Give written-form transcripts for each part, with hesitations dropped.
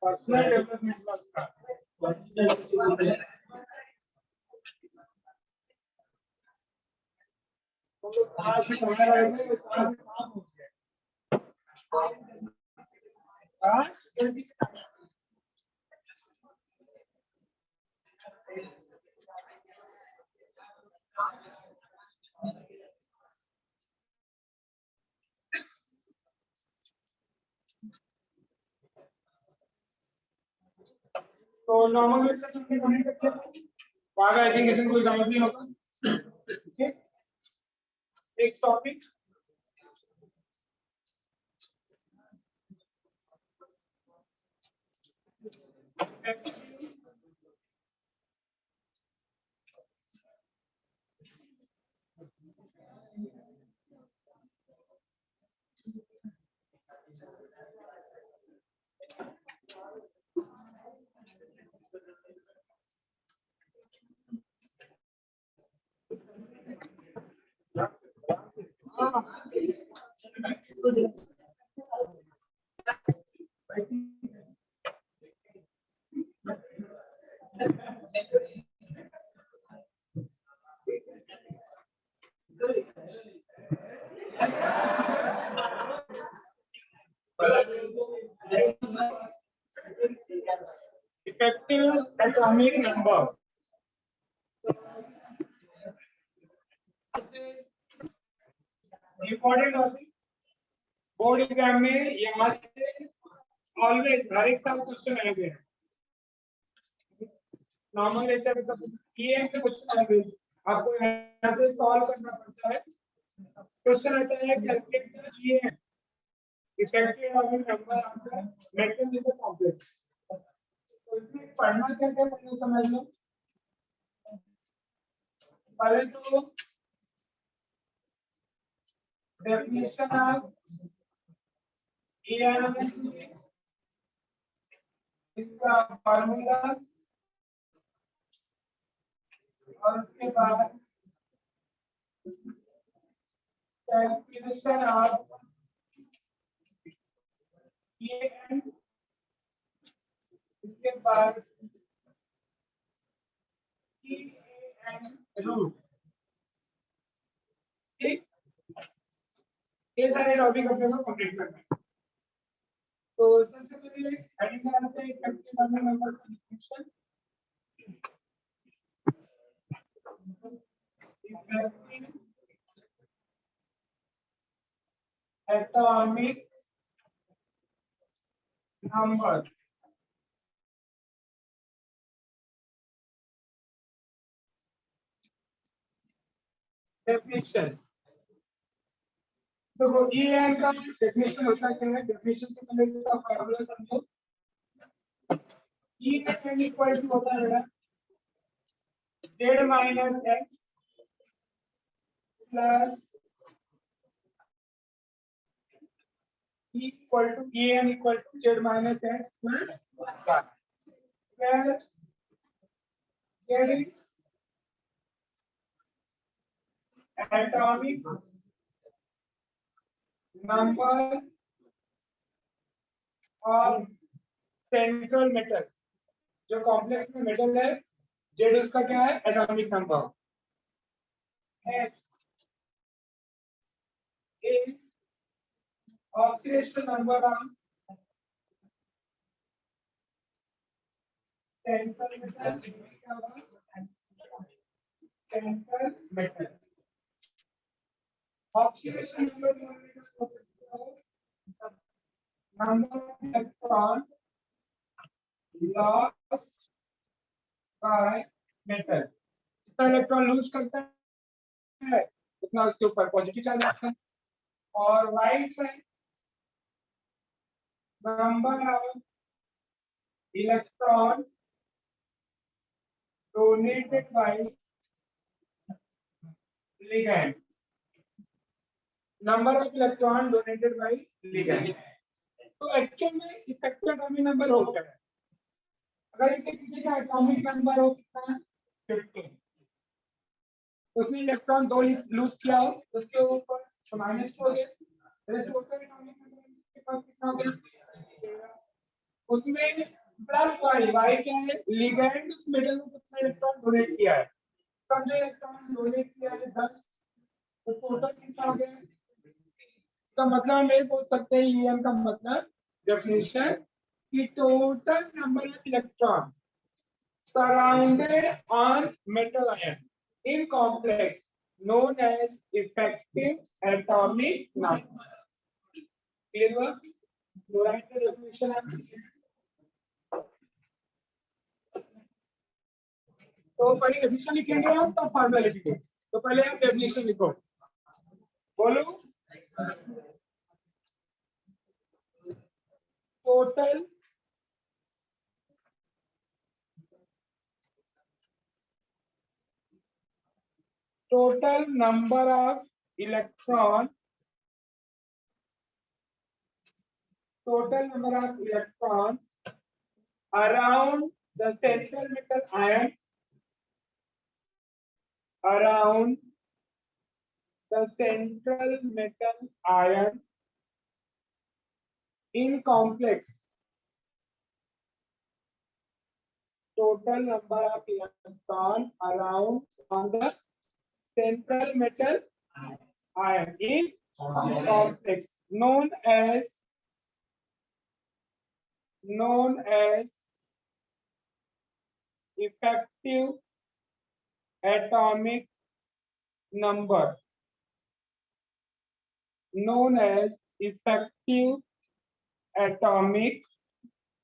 Personal development का तो आज से पढ़ा रहेगा तो आज काम हो गया। तो नॉर्मल लेक्चर में कंप्लीट करते हैं। बाद आई थिंक इसमें कोई डाउट नहीं होगा। ठीक है, एक topic effective atomic number. Important topic board exam में यहाँ से ऑलवेज हर एक साल क्वेश्चन आएंगे। नॉर्मल लेक्चर में ये से क्वेश्चन आएंगे, आपको यहाँ से सॉल्व करना पड़ता है। क्वेश्चन आता है कैलकुलेट ये इफेक्टिव एटॉमिक नंबर आपका मैथमेटिकल कॉम्प्लेक्स। तो इसमें पढ़ना क्या क्या पहले समझ लो। पहले तो डेफिनेशन ऑफ एएनएस, इसका फार्मूला, और उसके बाद कैलकुलेशन ऑफ एएन, इसके बाद एएन रूट। ठीक, ये सारे टॉपिक अपने को कंप्लीट करना है। तो सबसे पहले एडिशन आते हैं इफेक्टिव एटॉमिक नंबर का डिफिनेशन। Atomic number definition. तो एएन का डेफिनेशन होता है क्या है? डेफिनेशन से पहले इसका फार्मूला समझो। एएन इक्वल टू होता है z minus x plus equal to EN equal to z minus x plus y, where z is atomic number of central metal। जो कॉम्प्लेक्स में मेटल है, z उसका क्या है? Atomic number. x is oxidation number of central metal। central metal oxidation number number of electron lost by metal। जितना electron lose करता है उतना उसके ऊपर पॉजिटिव चार्ज आता है। और वाइट में number of electron donated bye ligand. Number of electron donated bye ligand. तो एक्चुअल में इफेक्टिव एटॉमिक नंबर हो क्या है? अगर इसे किसी का एटॉमिक नंबर हो कितना 15, उसने इलेक्ट्रॉन 2 लूज किया हो, उसके ऊपर -2 हो गया, टोटल एटॉमिक नंबर के पास कितना हो गया? उसमें प्लस वाई क्या है? लिगेंड उस मेटल में कितना इलेक्ट्रॉन डोनेट किया है? समझो इलेक्ट्रॉन डोनेट किया है 10, तो टोटल कितना हो गया? इसका मतलब हम ये बोल सकते हैं यूएन का मतलब डेफिनेशन कि total number of electron surrounded on metal ion in complex known as effective atomic number. Clear हुआ? तो राइट का डेफिनेशन है। तो पहले डेफिनेशन लिखेंगे हम तो फार्मूला लिखेंगे। तो पहले आप डेफिनेशन लिखो। बोलो। Total total number of electron electrons around the central metal ion around the central metal ion in complex total number of electron around on the central metal ion in complex known as effective atomic number known as effective atomic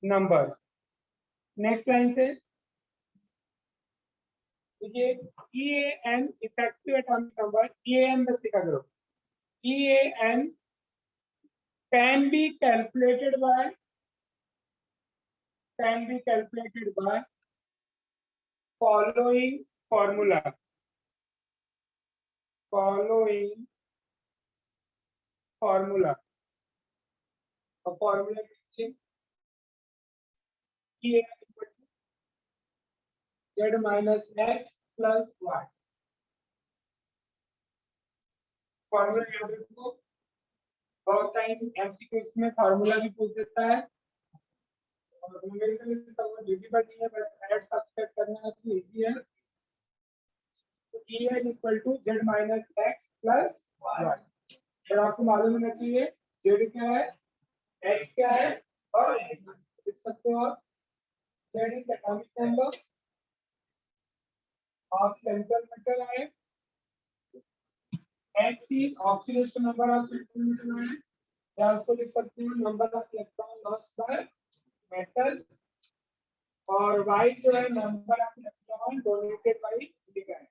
number। Next line से देखिए EAN effective atomic number EAN बस लिखा करो। EAN can be calculated by following formula a formula which EAN equal to Z minus X plus Y। Formula याद रखो, बहुत time MCQs में formula भी पूछ देता है और न्यूमेरिकल इसका वो डिफिकल्ट नहीं है, बस ऐड सब्सट्रैक्ट करना है तो इजी है। तो E is equal to Z minus X plus Y। और आपको मालूम होना चाहिए Z क्या है, X क्या है और लिख सकते हो आप Z is atomic number of central metal ion, X is oxidation number of central metal ion, या उसको लिख सकते हो number of electron lost by metal, और Y जो है number of electron donated bye ligand.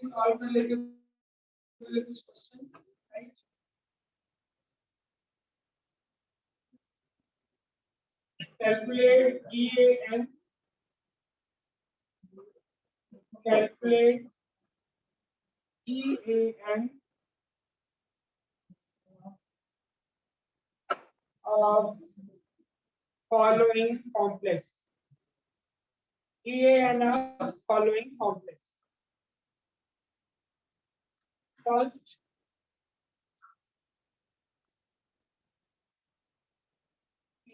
Solve कर लेंगे कुछ question, right. Calculate EAN, calculate EAN of following complex, EAN of following complex। First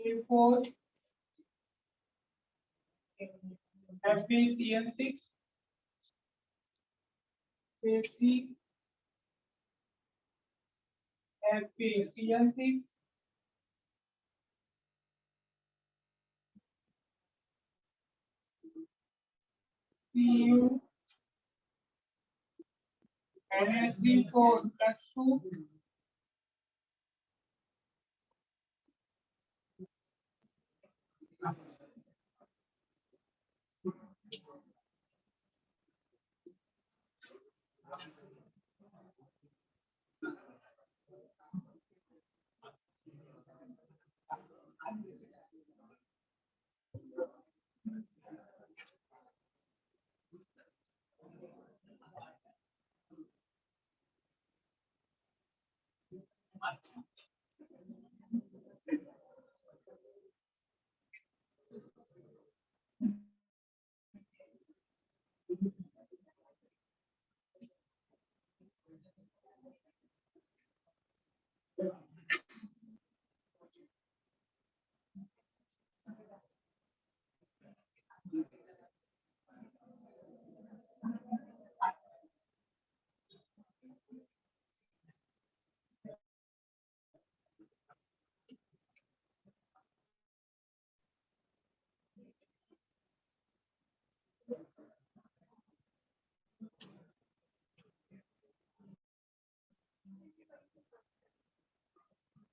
C4 FPCN6 C3 FPCN6 CU NSG4+2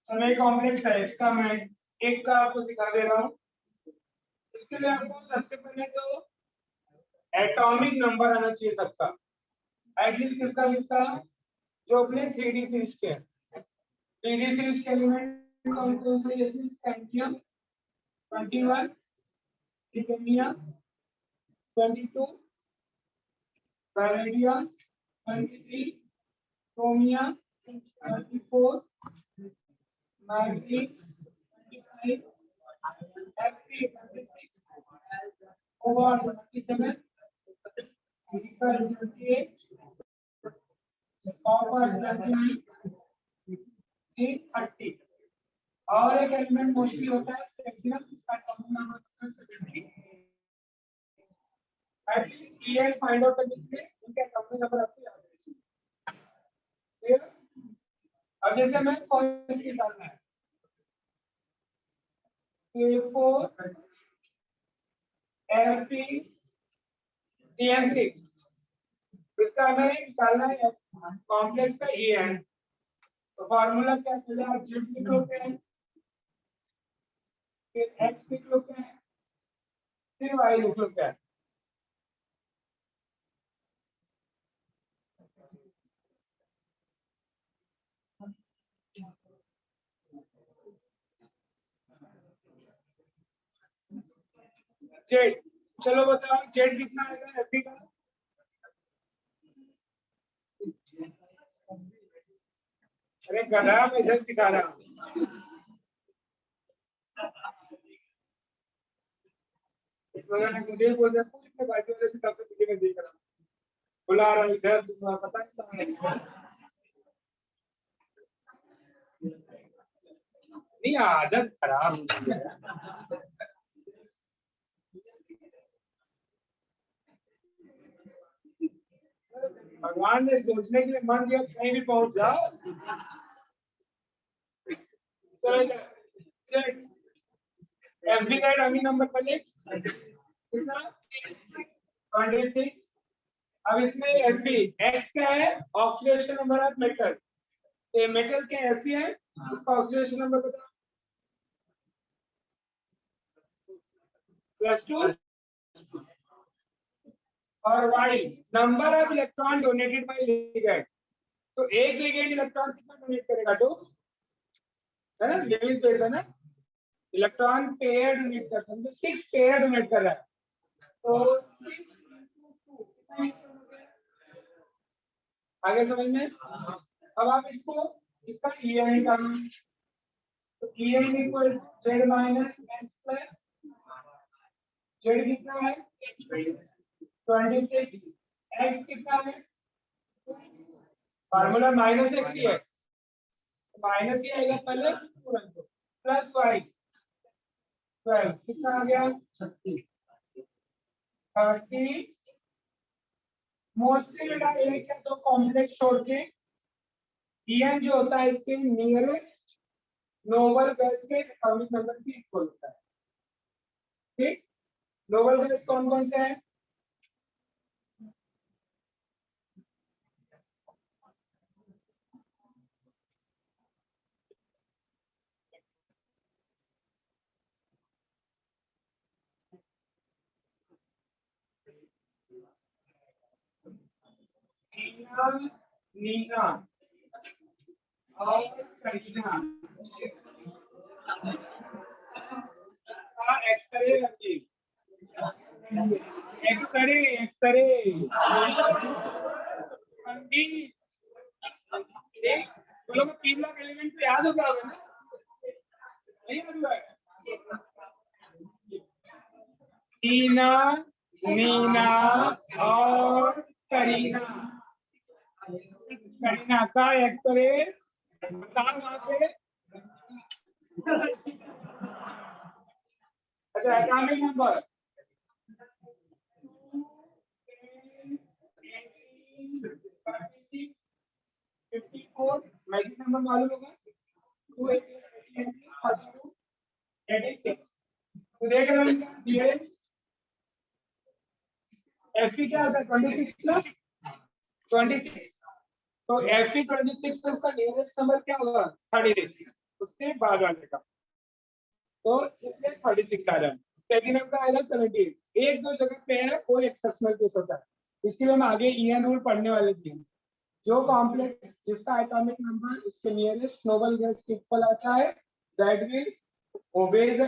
समय complex है इसका मैं एक का आपको सिखा दे रहा हूँ। इसके लिए आपको सबसे पहले तो एटॉमिक नंबर आना चाहिए सबका, एटलीस्ट किसका जो अपने 3D सीरीज के हैं। 3D सीरीज के एलिमेंट कौन कौन से, जैसे scandium 21, titanium 22, palladium 23, chromium 24, manganese 25, Fe 26, cobalt 27, nickel 28, copper 29, zinc 30। और एक एलिमेंट मोस्टली होता है प्लेटिनम, इसका एटॉमिक नंबर होता है 70। At least E and find out करने के लिए उनके एटॉमिक नंबर आपको याद रखना है। अब जैसे मैं फर्स्ट निकालना है K4 FeCN6, इसका हमें निकालना है कॉम्प्लेक्स का ई एंड। तो फार्मूला क्या है, आप Z लिख लोगे, फिर X लिख लोगे, फिर Y लिख लोगे। जेड, चलो बताओ जेड कितना आएगा एफी का। अरे गधा, मैं इधर सिखा रहा हूँ। मुझे बोल रहा कुछ मैं बाकी वाले से तब से तुझे मैं देख रहा हूँ, बुला रहा इधर, तुम्हें पता नहीं, आदत खराब होती है। भगवान ने सोचने के लिए मन दिया, कहीं भी पहुंच जाओ। चलो चेक एफबी का डमी नंबर पहले कितना 26। अब इसमें एफबी एक्स क्या है, ऑक्सीडेशन नंबर ऑफ मेटल, तो मेटल के एफबी है, उसका ऑक्सीडेशन नंबर बताओ +2। और Y number of electron donated by ligand, तो एक लिगेंड इलेक्ट्रॉन कितना डोनेट करेगा, 2 है ना, लेविस बेस है ना, इलेक्ट्रॉन पेयर डोनेट करता है, 6 पेयर डोनेट कर रहा है, तो 6 आगे समझ में। अब आप इसको इसका ईएन निकालना, तो EN equal Z minus X plus Z कितना है 26, एक्स कितना है, फार्मूला माइनस एक्स ही है, माइनस ही आएगा पहले तुरंत, प्लस वाई 12 कितना आ गया 30 मोस्टली बेटा एक या दो कॉम्प्लेक्स छोड़ के En जो होता है इसके नियरेस्ट नोबल गैस के एटॉमिक नंबर की इक्वल होता है। ठीक नोबल गैस कौन कौन से हैं नीना नीना और करीना का एक्सरे रखिए एक्सरे एक्सरे ठीक तो लोग 3 लाख एलिमेंट पे याद हो गया होगा ना नहीं याद हुआ है नीना नीना और करीना करीना का एक्सरे बताओ वहां पे अच्छा एटॉमिक नंबर 54 मैजिक नंबर मालूम होगा 286 तो देख रहे हैं नियरेस्ट Fe क्या होता है 26 ना 26 तो Fe 26 तो उसका नियरेस्ट नंबर क्या होगा 36 उसके बाद वाले का तो इसलिए 36 आ रहा है प्लेटिनम का आएगा 17 एक दो जगह पे है कोई एक्सेप्शनल केस होता है इसके लिए हम आगे ईएन रूल पढ़ने वाले थे जो कॉम्प्लेक्स जिसका एटॉमिक नंबर उसके नियरेस्ट नोबल गैस के इक्वल आता है that will obey the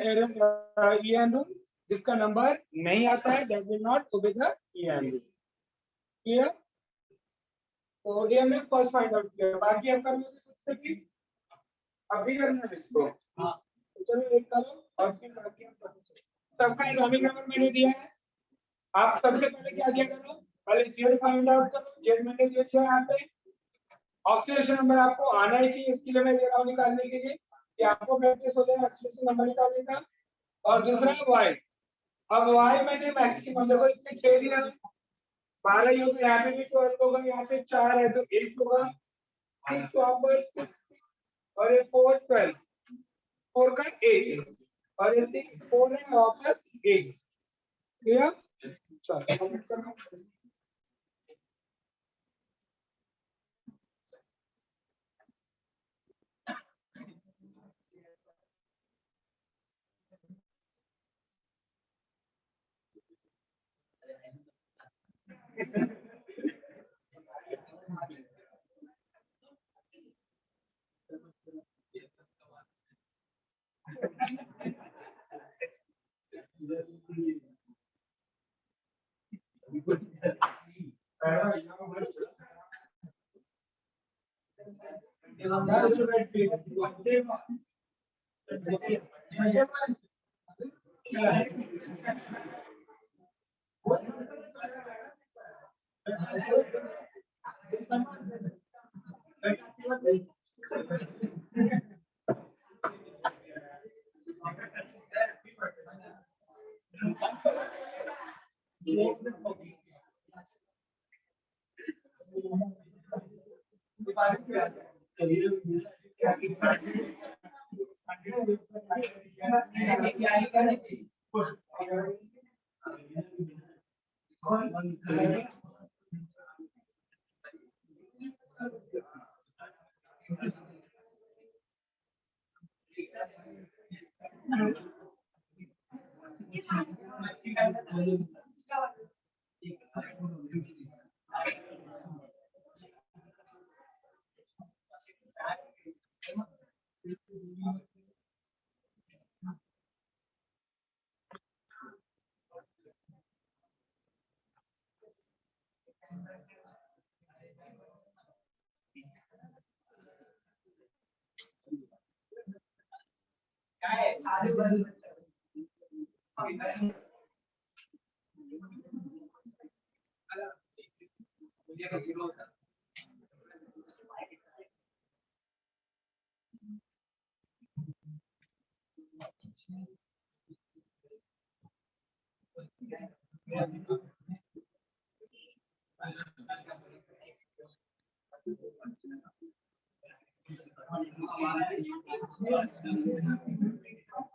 EN rule जिसका नंबर नहीं आता है that will not obey the EN rule clear तो ये हमने फर्स्ट फाइंड आउट किया बाकी आप कर लोगे खुद से भी अभी करना है इसको हां तो चलो एक करो और फिर बाकी आप करो सबका एटॉमिक नंबर मैंने दिया है आप सबसे पहले क्या किया करो पहले जेड फाइंड आउट करो जेड मैंने दे दिया यहाँ पे ऑक्सीडेशन नंबर आपको आना ही चाहिए इसके लिए मैं दे रहा हूँ निकालने के लिए कि आपको प्रैक्टिस हो जाए ऑक्सीडेशन नंबर निकालने का और दूसरा वाई अब वाई मैंने मैक्सिमम देखो इसमें 6 दिया 12 ही होगा यहाँ पे भी 12 होगा यहाँ पे 4 है तो 8 होगा 6 नंबर 6 और ये 4 12 4 का 8 और ये 6 4 है वापस 8 क्लियर चलो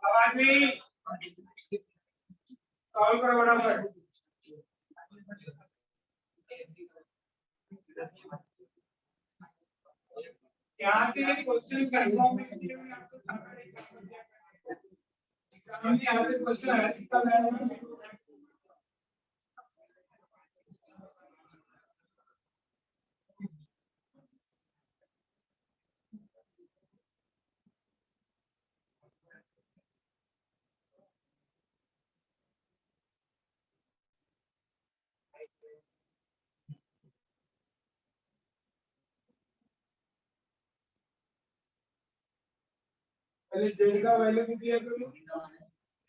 आवाज नहीं सॉल्व करो बराबर। यहाँ से क्वेश्चन कंफर्म है इसलिए मैं आपको सामने यहाँ पे क्वेश्चन है इसका मैं पहले z का वैल्यू दिया करो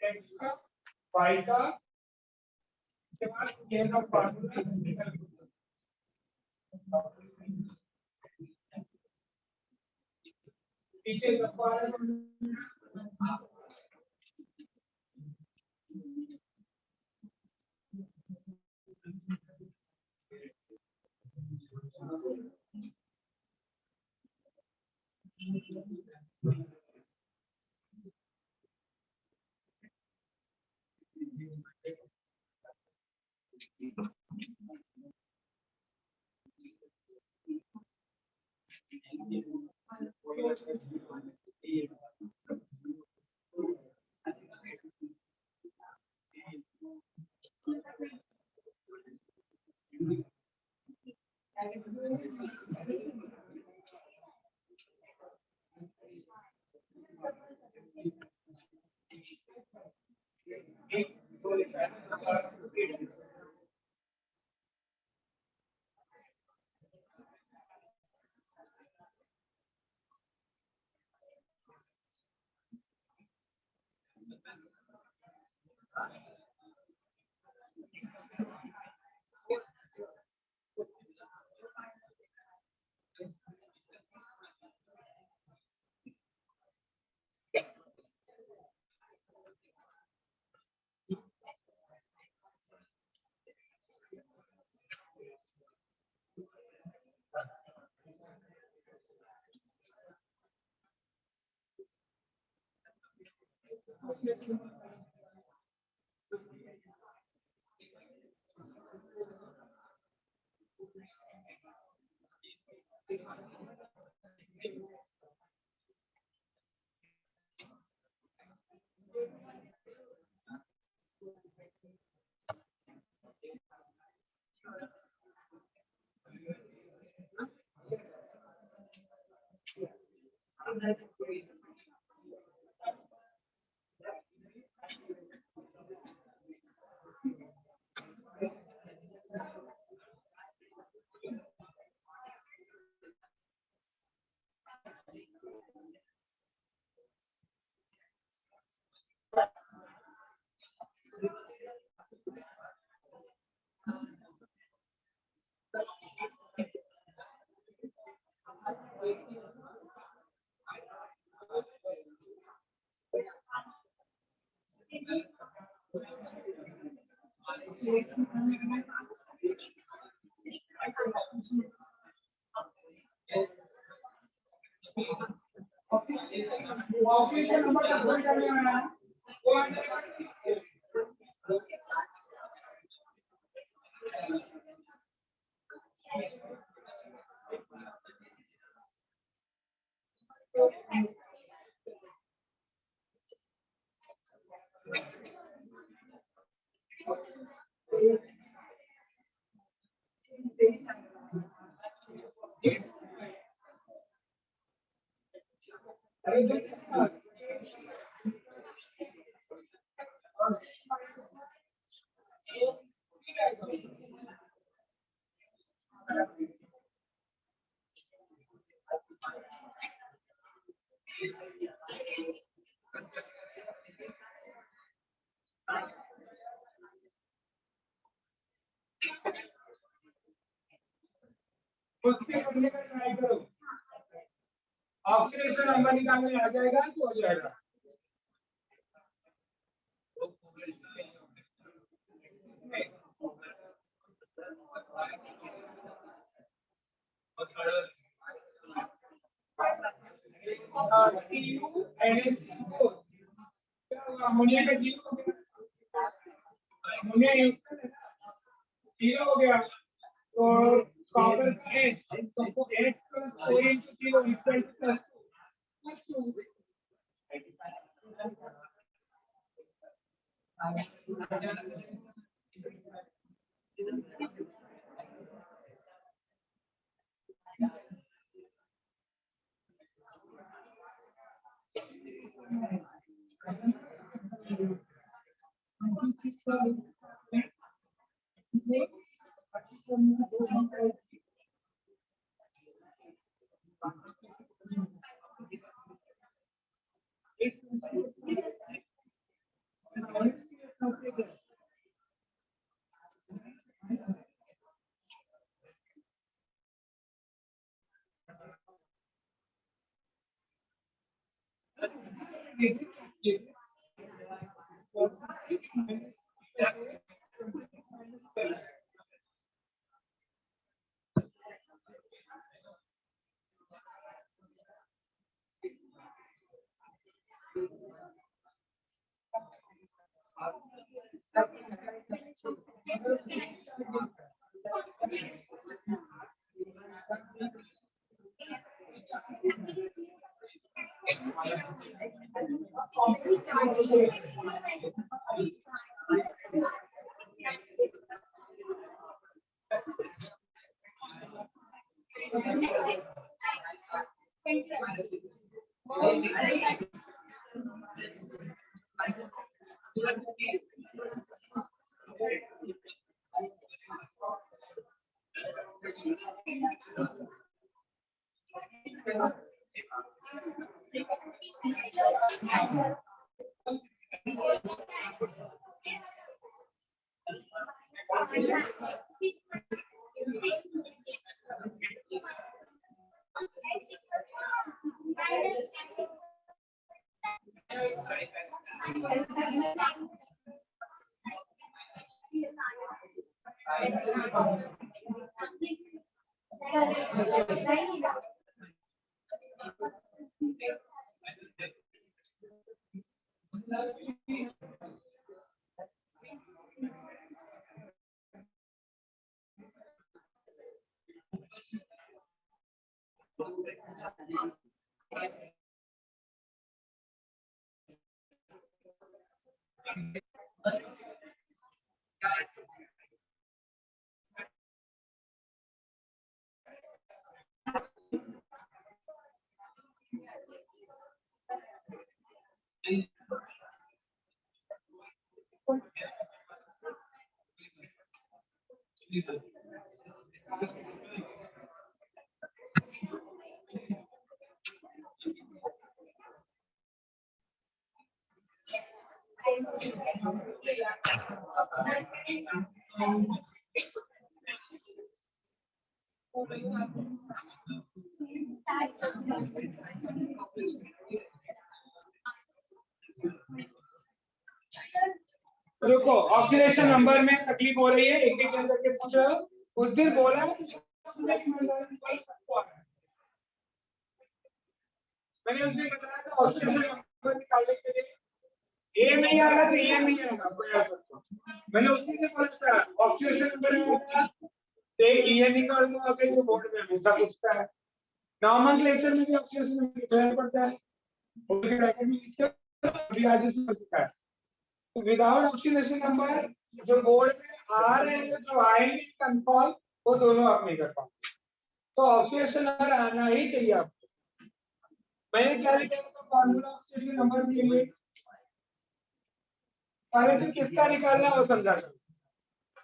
x का y का के बाद k का फार्मूला निकाल पीछे सब ऑफिशियल नंबर सबमिट करने वाला है उसके करने का ट्राई करो ऑक्सीडेशन नंबर निकालने आ जाएगा तो हो जाएगा अमोनिया का जीरो हो गया, अमोनिया जीरो हो गया, तो कॉपर का H, तो H plus 4 into 0 equal two plus 2। रुको, ऑक्सीडेशन नंबर में तकलीफ हो रही है, एक एक करके पूछ रहे हो। उस दिन बोला मैंने उस दिन बताया था ऑक्सीडेशन नंबर निकालने के लिए ए नहीं आएगा तो ए नहीं आएगा, कोई याद रखो। मैंने उसी से बोला था ऑक्सीडेशन नंबर आएगा तो ए निकाल लो, आगे जो बोर्ड में हमेशा पूछता है। नॉमेनक्लेचर में भी ऑक्सीडेशन नंबर लिखना पड़ता है, बोर्ड के ब्रैकेट में लिखते हैं, भी आज इसमें सिखाया। तो विदाउट ऑक्सीडेशन नंबर जो बोर्ड में आ रहे हैं, जो आएंगे कंफर्म, वो दोनों आप नहीं कर पाओगे। तो ऑक्सीडेशन नंबर आना ही चाहिए आपको। मैंने क्या लिखा था फॉर्मूला ऑक्सीडेशन नंबर के लिए, पहले तो किसका निकालना है वो समझा दो।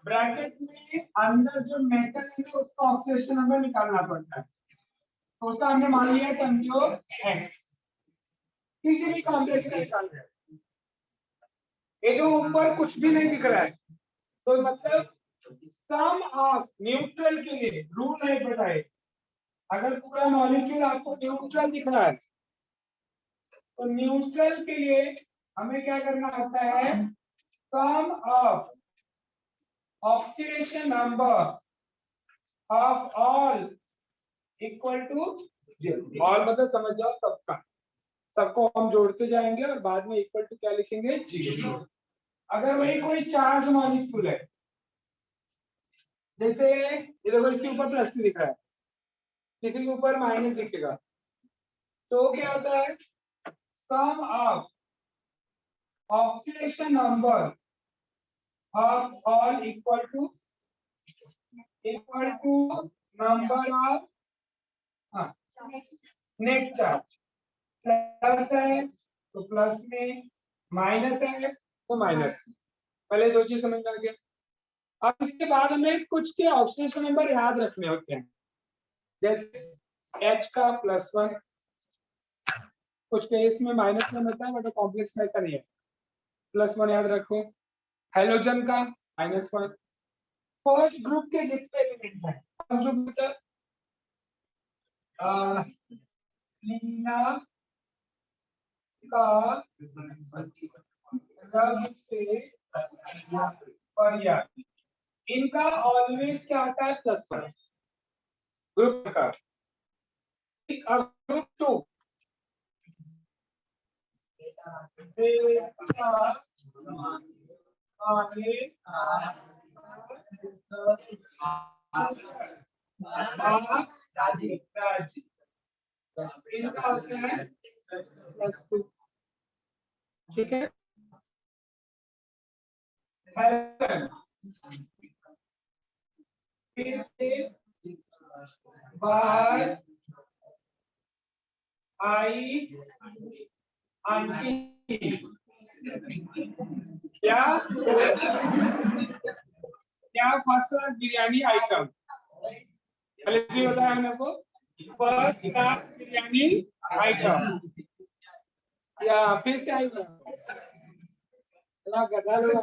ब्रैकेट में अंदर जो मेटल है उसका ऑक्सीडेशन नंबर निकालना पड़ता है, तो उसका हमने मान लिया समझो x, किसी भी कॉम्प्लेक्स का निकालना है। ये जो ऊपर कुछ भी नहीं दिख रहा है, तो मतलब सम ऑफ न्यूट्रल के लिए रूल नहीं पता है। अगर पूरा मॉलिक्यूल आपको न्यूट्रल दिख रहा है, तो न्यूट्रल के लिए हमें क्या करना होता है, sum of oxidation number of all equal to 0। All मतलब समझ जाओ सबका, सबको हम जोड़ते जाएंगे और बाद में इक्वल टू क्या लिखेंगे 0। अगर वही कोई चार्ज मॉलिक्यूल है, जैसे ये देखो इसके ऊपर प्लस दिख रहा है, किसी के ऊपर माइनस दिखेगा, तो क्या होता है sum of oxidation number of all equal to number of net charge. Plus है तो प्लस में, माइनस है तो माइनस। पहले दो चीज समझ आ गया। अब इसके बाद हमें कुछ के ऑक्सीडेशन नंबर याद रखने होते हैं, जैसे H का +1, कुछ केस में -1 होता है, बट कॉम्प्लेक्स में ऐसा नहीं है, +1 याद रखो। हेलोजन का -1। फर्स्ट ग्रुप के जितने एलिमेंट हैं, फर्स्ट ग्रुप मतलब लीना का रब से पर्याय, इनका ऑलवेज क्या आता है +1 ग्रुप का। अब ग्रुप 2 इनका होता है +2। ठीक है, फिर से बाहर आई आंटी, क्या फर्स्ट क्लास बिरयानी आइटम, पहले भी बताया हमने को, फर्स्ट क्लास बिरयानी आइटम, या फिर से आई गधा लोग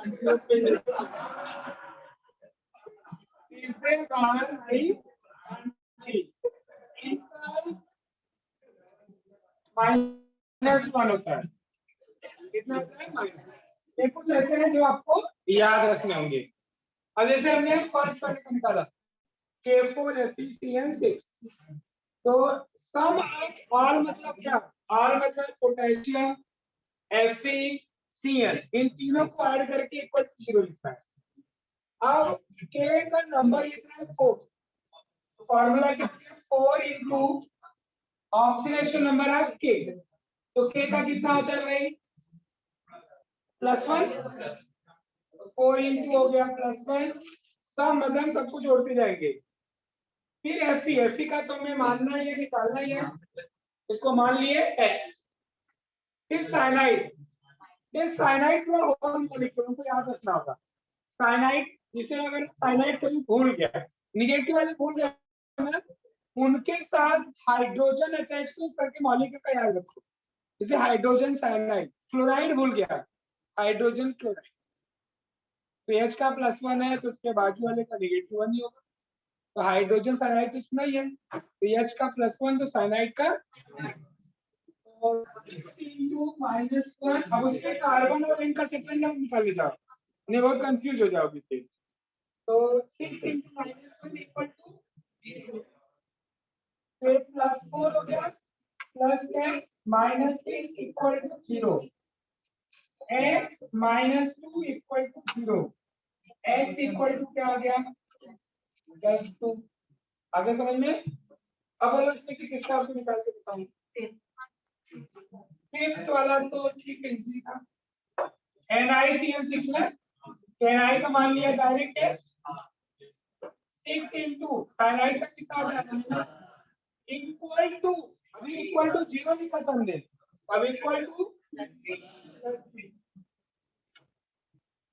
फिर से बाहर आई आंटी, -1 होता है। कितना होता है माइनस। ये कुछ ऐसे हैं जो आपको याद रखने होंगे। अब जैसे हमने फर्स्ट पार्ट निकाला K4FeCN6, तो सम ऑफ ऑल मतलब क्या, ऑल मतलब पोटेशियम FeCN, इन तीनों को ऐड करके इक्वल टू 0 लिखना है। अब K का नंबर लिखना है 4, तो फॉर्मूला क्या है 4 इंटू ऑक्सीडेशन नंबर है K, तो K का कितना होता है भाई +1, 4 इंटू हो गया +1, सब मतलब सबको जोड़ते जाएंगे। फिर Fe का तो हमें मानना ही है, निकालना ही है, इसको मान लिए X। फिर साइनाइड, ये साइनाइड का होल मॉलिक्यूल को याद रखना होगा। साइनाइड, जिसे अगर साइनाइड कभी भूल गया, निगेटिव वाले भूल गया, उनके साथ हाइड्रोजन अटैच करके मॉलिक्यूल का याद रखो। जैसे हाइड्रोजन साइनाइड, क्लोराइड भूल गया, हाइड्रोजन क्लोराइड, तो H का +1 है तो उसके बाजू वाले का -1 ही होगा, तो हाइड्रोजन साइनाइड तो सुना ही है, तो H का +1 तो साइनाइड का 6 इंटू -1। अब उसके कार्बन और इनका सेकंड नंबर निकाल जाओ, नहीं बहुत कंफ्यूज हो जाओगे फिर। तो 6 इंटू -1 इक्वल टू 4 हो गया, +x -6 equal to 0, x -2 equal to 0, x equal to क्या आ गया +2। आगे समझ में। अब अगर इसमें से किसका आपको निकाल के बताऊं, फिफ्थ वाला तो ठीक है, इजी था। NiCN6 में Ni का मान लिया डायरेक्ट है 6 इंटू साइनाइड का कितना आ गया इक्वल टू, अभी इक्वल टू 0 लिखा था हमने, अब इक्वल टू,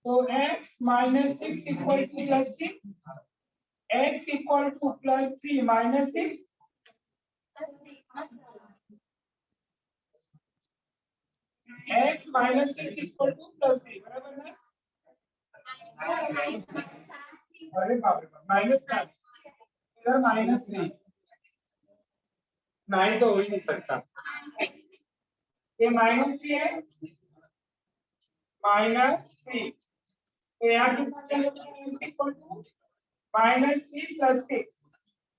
तो x -6 equal to +3, x equal to +3 -6, x -6 equal to +3, बराबर ना। अरे बाप रे बाप, -4 इधर -3, 9 तो हो ही नहीं सकता, ये -3 है -3, तो यहाँ कितना चलेगा x equal to -3 +6,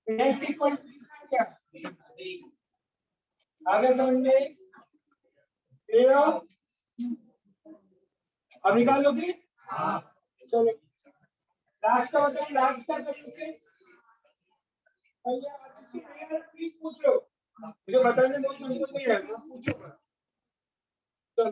x equal to क्या? आगे समझ में अब निकाल लोगी? चलो लास्ट का बताओ, लास्ट का करके प्लीज पूछ लो, मुझे बताने में संकोच नहीं है, आप पूछो बस। चलो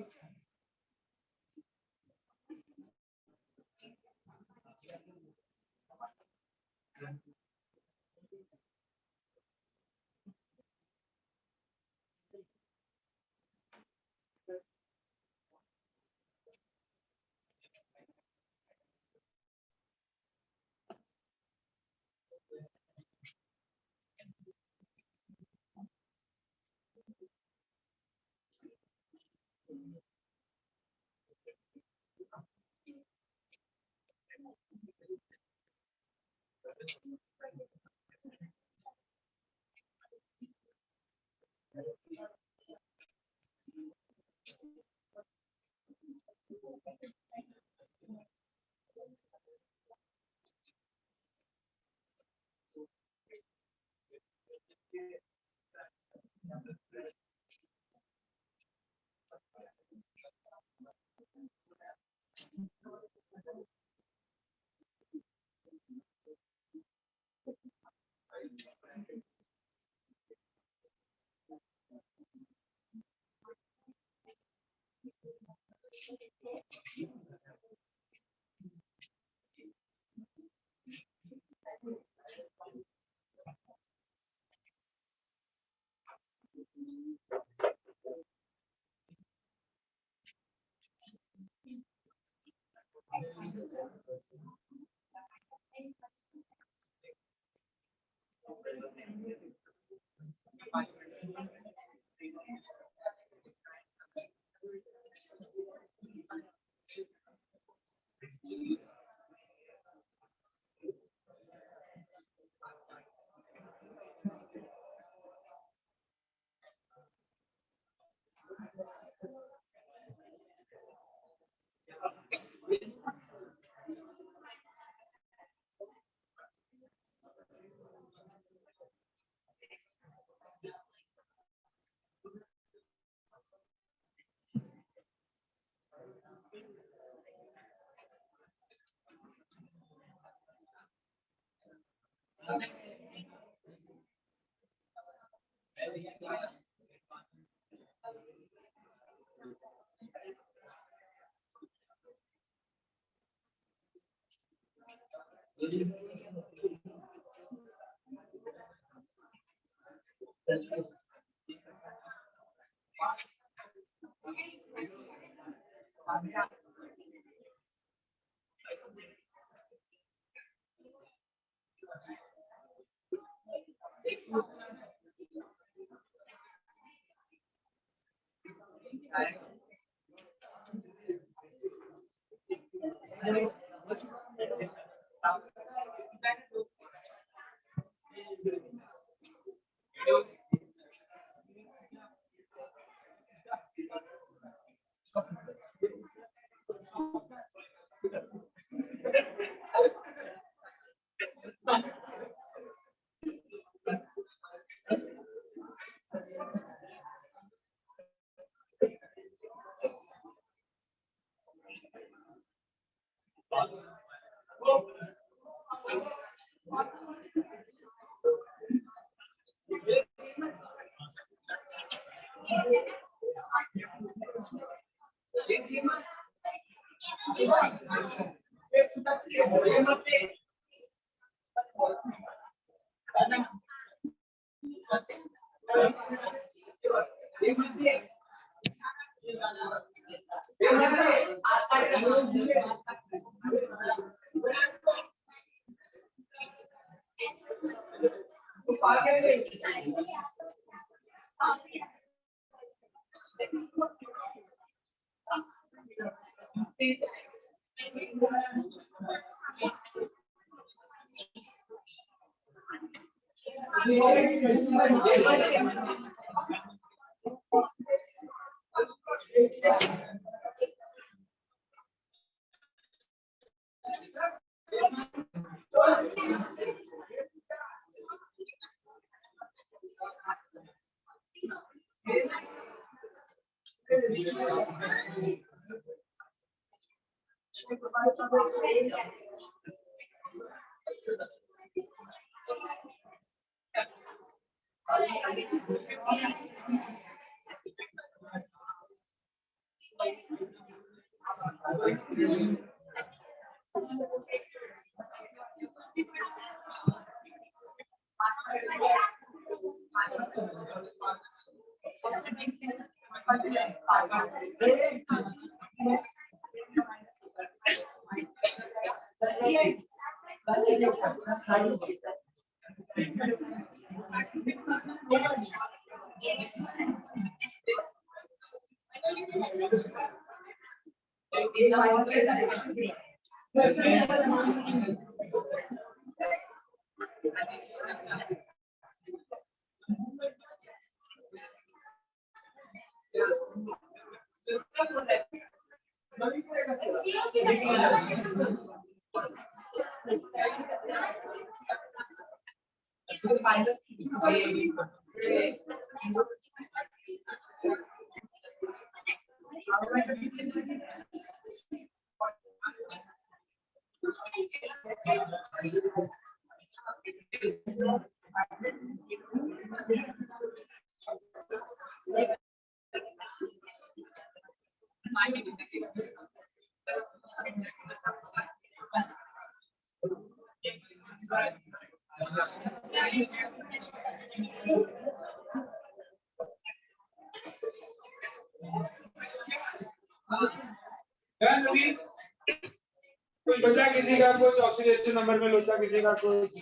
कोई बचा किसी का कुछ ऑक्सीडेशन नंबर में लोचा किसी का कुछ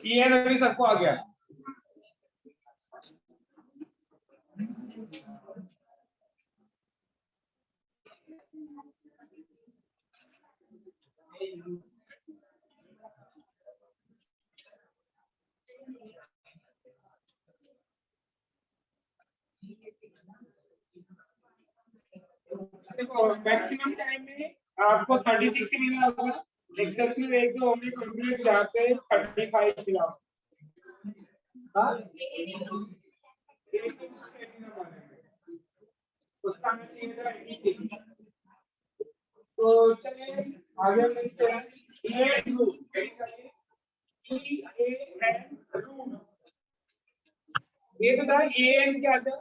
ये अभी सबको आ गया। देखो मैक्सिमम टाइम में आपको 36 ही मिला होगा, एक्सेप्शनल एक दो होंगे कंप्लीट जहाँ पे 35 मिला। उसका हमें चाहिए था 86। तो चलिए आगे बढ़ते हैं। EN रूल ये तो था EN क्या था,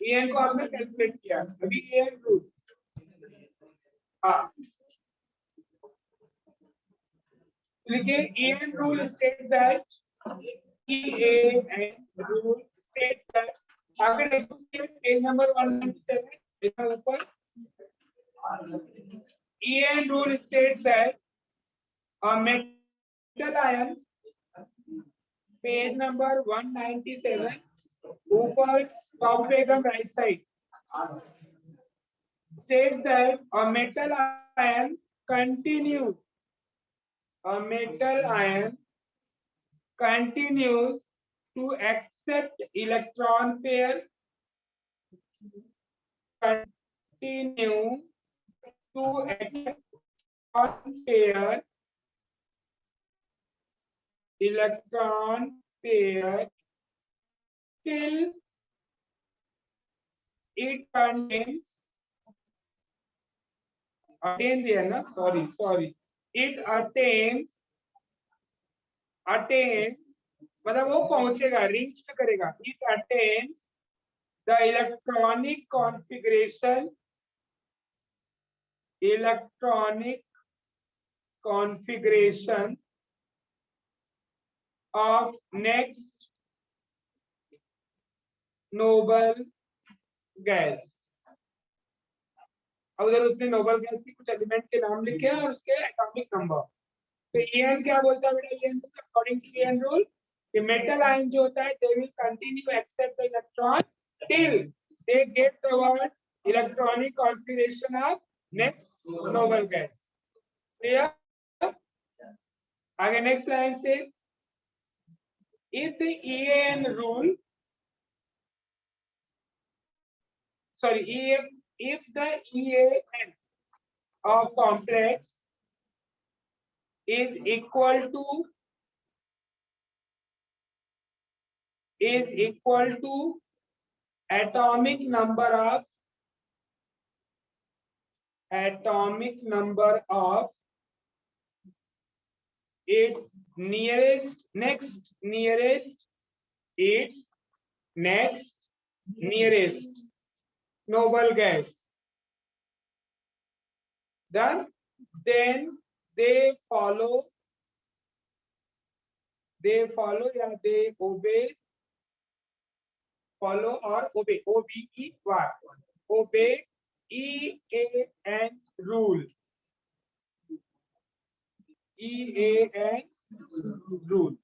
EN को आपने कैलकुलेट किया, अभी EN रूल हाँ देखिए EN rule state that EN rule state that आगे देखिए पेज नंबर 197 इसके ऊपर EN rule states that a metal ion page number 197 ऊपर टॉप पे एकदम right side states that a metal ion continues to accept electron pair electron pair till it contains it attains मतलब वो पहुंचेगा reach करेगा, it attains the electronic configuration of next noble gas। अब उधर उसने नोबल गैस की कुछ element के नाम लिखे हैं और उसके एटॉमिक नंबर। तो EN क्या बोलता है बेटा, EN according to EN rule the metal ion जो होता है they will continue to accept the electron till they get the word electronic configuration of next noble gas। clear? आगे नेक्स्ट लाइन से if the EN rule if the EAN of complex is equal to atomic number of its next nearest noble gas. Done. Then they follow या they obey, follow or obey, OBE, obey EAN rule. EAN rule.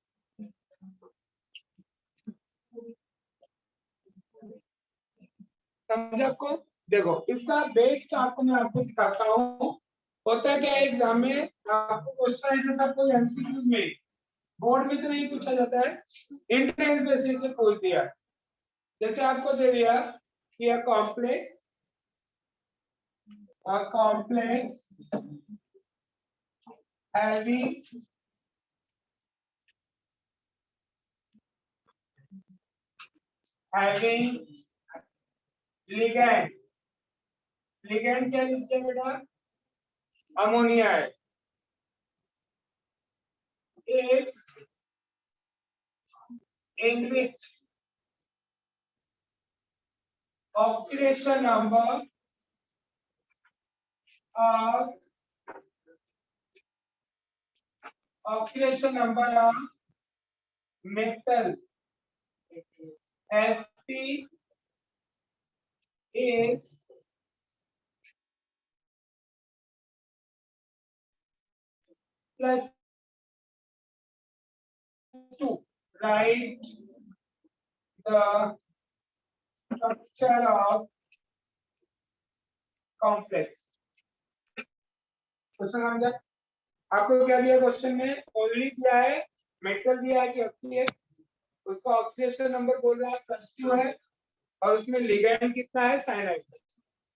समझे आपको? देखो इसका base क्या आपको मैं आपको सिखाता हूँ। होता क्या है एग्जाम में आपको क्वेश्चन ऐसे सब कोई एमसीक्यू में बोर्ड में तो नहीं पूछा जाता है, एंट्रेंस बेसिस से पूछ दिया। जैसे आपको दे दिया कि a complex having ligand क्या लिखते हैं बेटा? अमोनिया है। in which oxidation number of metal Fe is +2. Write the structure of complex. Question समझा? आपको क्या दिया क्वेश्चन में? ऑलरेडी दिया है, मेटल दिया है कि Fe, उसका ऑक्सीडेशन नंबर बोल रहा है +2 है और उसमें लिगैंड कितना है? साइनाइड।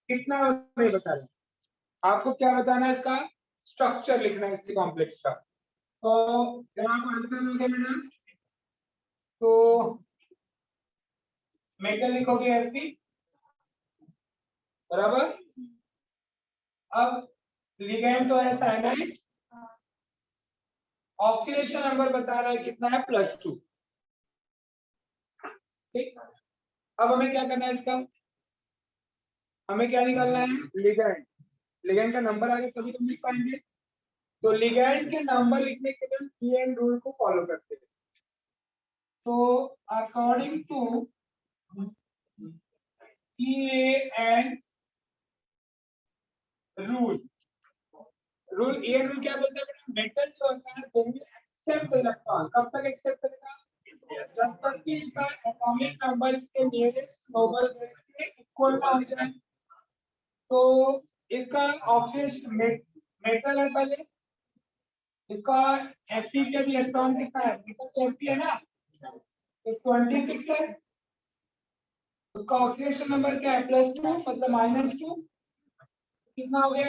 कितना नहीं बता रहे, आपको क्या बताना है? इसका स्ट्रक्चर लिखना है इसके कॉम्प्लेक्स का। तो जब आप आंसर लोगे मैडम तो मेटल लिखोगे Fe, बराबर। अब लिगैंड तो है साइनाइड, ऑक्सीडेशन नंबर बता रहा है कितना है? +2। ठीक, अब हमें क्या करना है? इसका हमें क्या निकालना है? लिगैंड का नंबर आगे तभी तो लिख पाएंगे। तो लिगैंड के नंबर लिखने के लिए पीएन रूल को फॉलो करते हैं। तो अकॉर्डिंग टू पीएन रूल क्या बोलता है बेटा? मेटल जो होता है वो एक्सेप्ट इलेक्ट्रॉन कब तक एक्सेप्ट करेगा? जब तक कि इसका एटॉमिक नंबर इसके नियरेस्ट नोबल गैस के इक्वल ना हो जाए। तो इसका ऑक्सीडेशन मेटल है, पहले इसका Fe के इलेक्ट्रॉन कितना है? Fe है ना, तो 26 है। उसका ऑक्सीडेशन नंबर क्या है? +2 मतलब -2। कितना हो गया?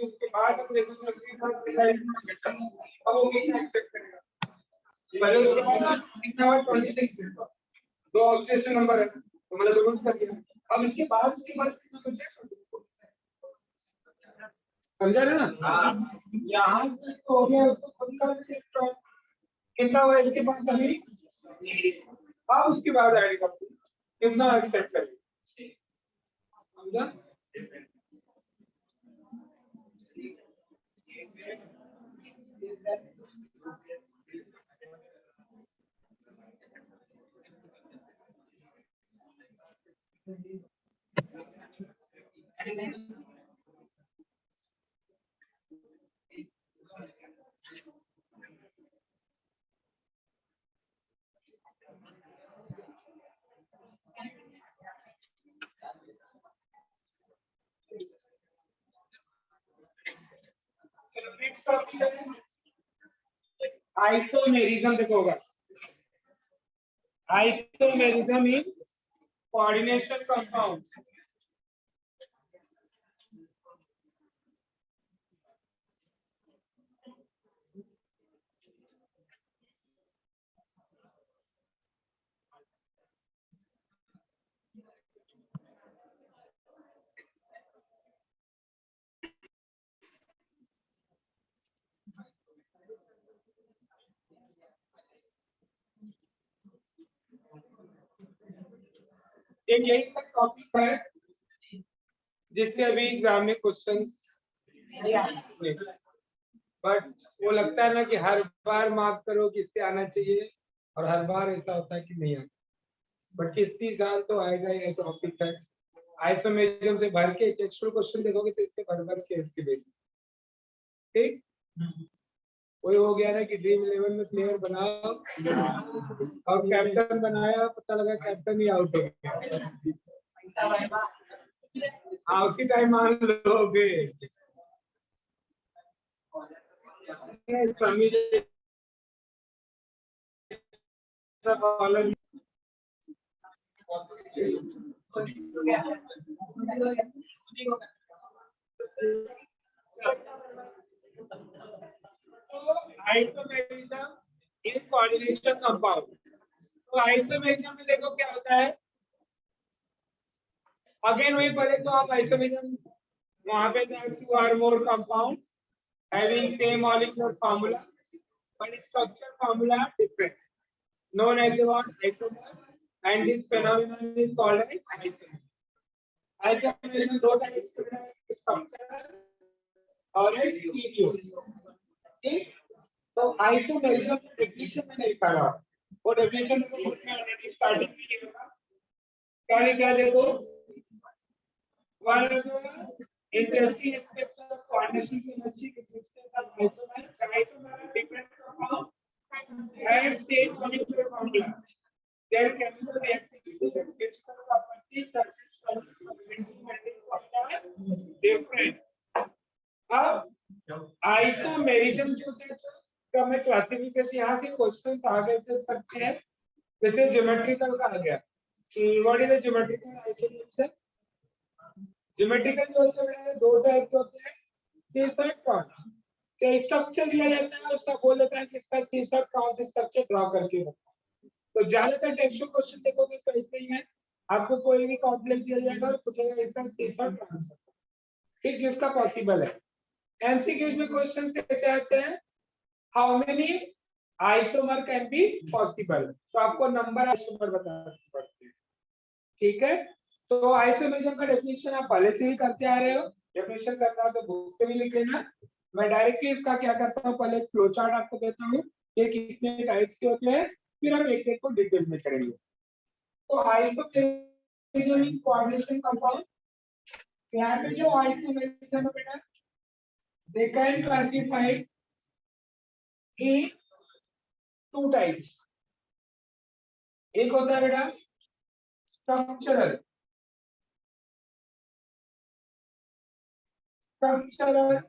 उसके बाद हम देखो अब वो कितना एक्सेप्ट करेगा। पहले उसके बाद कितना हुआ 26 दो ऑक्सीडेशन नंबर है तो मैंने दोनों कर दिया। अब इसके बाद कितना बचा समझा ना। यहाँ तो हो गया उसको खुद का कितना हुआ इसके पास अभी। अब उसके बाद ऐड कर कितना एक्सेप्ट करेगा समझा। नेक्स्ट टॉपिक है आइसोमेरिज्म। देखो होगा आइसोमेरिज्म इन कोऑर्डिनेशन कंपाउंड। एक यही सब टॉपिक है जिससे अभी एग्जाम में क्वेश्चन, बट वो लगता है ना कि हर बार मार्क करो कि इससे आना चाहिए, और हर बार ऐसा होता है कि नहीं आता, बट किसी साल तो आएगा ये टॉपिक है। आइसोमेरिज्म से भर के टेक्सचुअल क्वेश्चन देखोगे तो इससे भर के इसके बेस, ठीक। वही हो गया ना कि ड्रीम 11 में प्लेयर बनाओ और कैप्टन बनाया, पता लगा कैप्टन ही आउट हो गया। हाँ उसी टाइम मान लोगे। Isomerism in coordination compound. तो आइसोमेरिज्म में देखो क्या होता है, अगेन वही पढ़े तो आप आइसोमेरिज्म वहां पे two or more compounds having same molecular formula but structure formula are different, known as what isomer, and this phenomenon is called as isomerism. Isomerism दो टाइप्स के हैं, structural और एक stereo, ठीक। तो आइसोमेरिज्म की डेफिनेशन में नहीं पढ़ा, वो डेफिनेशन को बुक में ऑलरेडी स्टार्टिंग में ही होगा। क्या लिखा है देखो, one of the interesting aspects of coordination chemistry existence of isomers. Isomers are different compounds have same molecular formula. Their chemical reactivity and physical properties such as different. अब isomerism जो है तो हमें क्लासिफिकेशन यहाँ से क्वेश्चन आगे से सकते हैं, जैसे ज्योमेट्रिकल का आ गया कि what is the geometrical isomerism. Geometrical जो होते हैं दो टाइप के होते हैं, शीर्षक कौन से स्ट्रक्चर दिया जाता है, उसका बोल देता है कि इसका शीर्षक कौन से स्ट्रक्चर ड्रॉ करके बताओ। तो ज्यादातर टेक्सचुअल क्वेश्चन देखोगे तो ऐसे ही है, आपको कोई भी कॉम्प्लेक्स दिया जाएगा और पूछेगा इसका शीर्षक कौन सा, ठीक, जिसका पॉसिबल है। एमसीक्यूज में क्वेश्चंस कैसे आते हैं, how many isomer can be possible, तो आपको नंबर आइसोमर बताना पड़ते हैं, ठीक है। तो आइसोमेरिज्म का डेफिनेशन आप पहले से ही करते आ रहे हो, डेफिनेशन करना तो बुक से भी लिख लेना। मैं डायरेक्टली इसका क्या करता हूँ, पहले फ्लो चार्ट आपको देता हूँ, ये कितने टाइप्स के होते हैं, फिर हम एक एक को डिटेल में करेंगे। तो आइसोमेरिज्म इन कोऑर्डिनेशन कंपाउंड, यहाँ पे जो आइसोमेरिज्म है बेटा, they can classified in two types. एक होता है बेटा structural, structural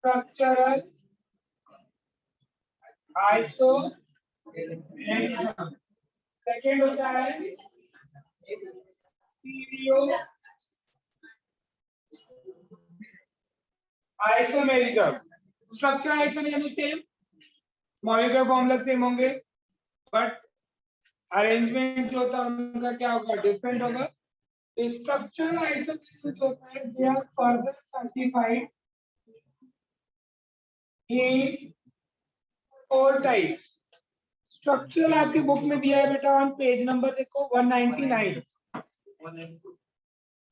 structural isomerism. Second होता है stereo isomerism. Structure isomerism same, molecular formula same होंगे, बट अरेंजमेंट जो होता है उनका क्या होगा, डिफरेंट होगा। स्ट्रक्चरल आइसोमेरिज्म जो होता है they are further classified in four types. Structural आपकी बुक में दिया है बेटा, ऑन पेज नंबर देखो 199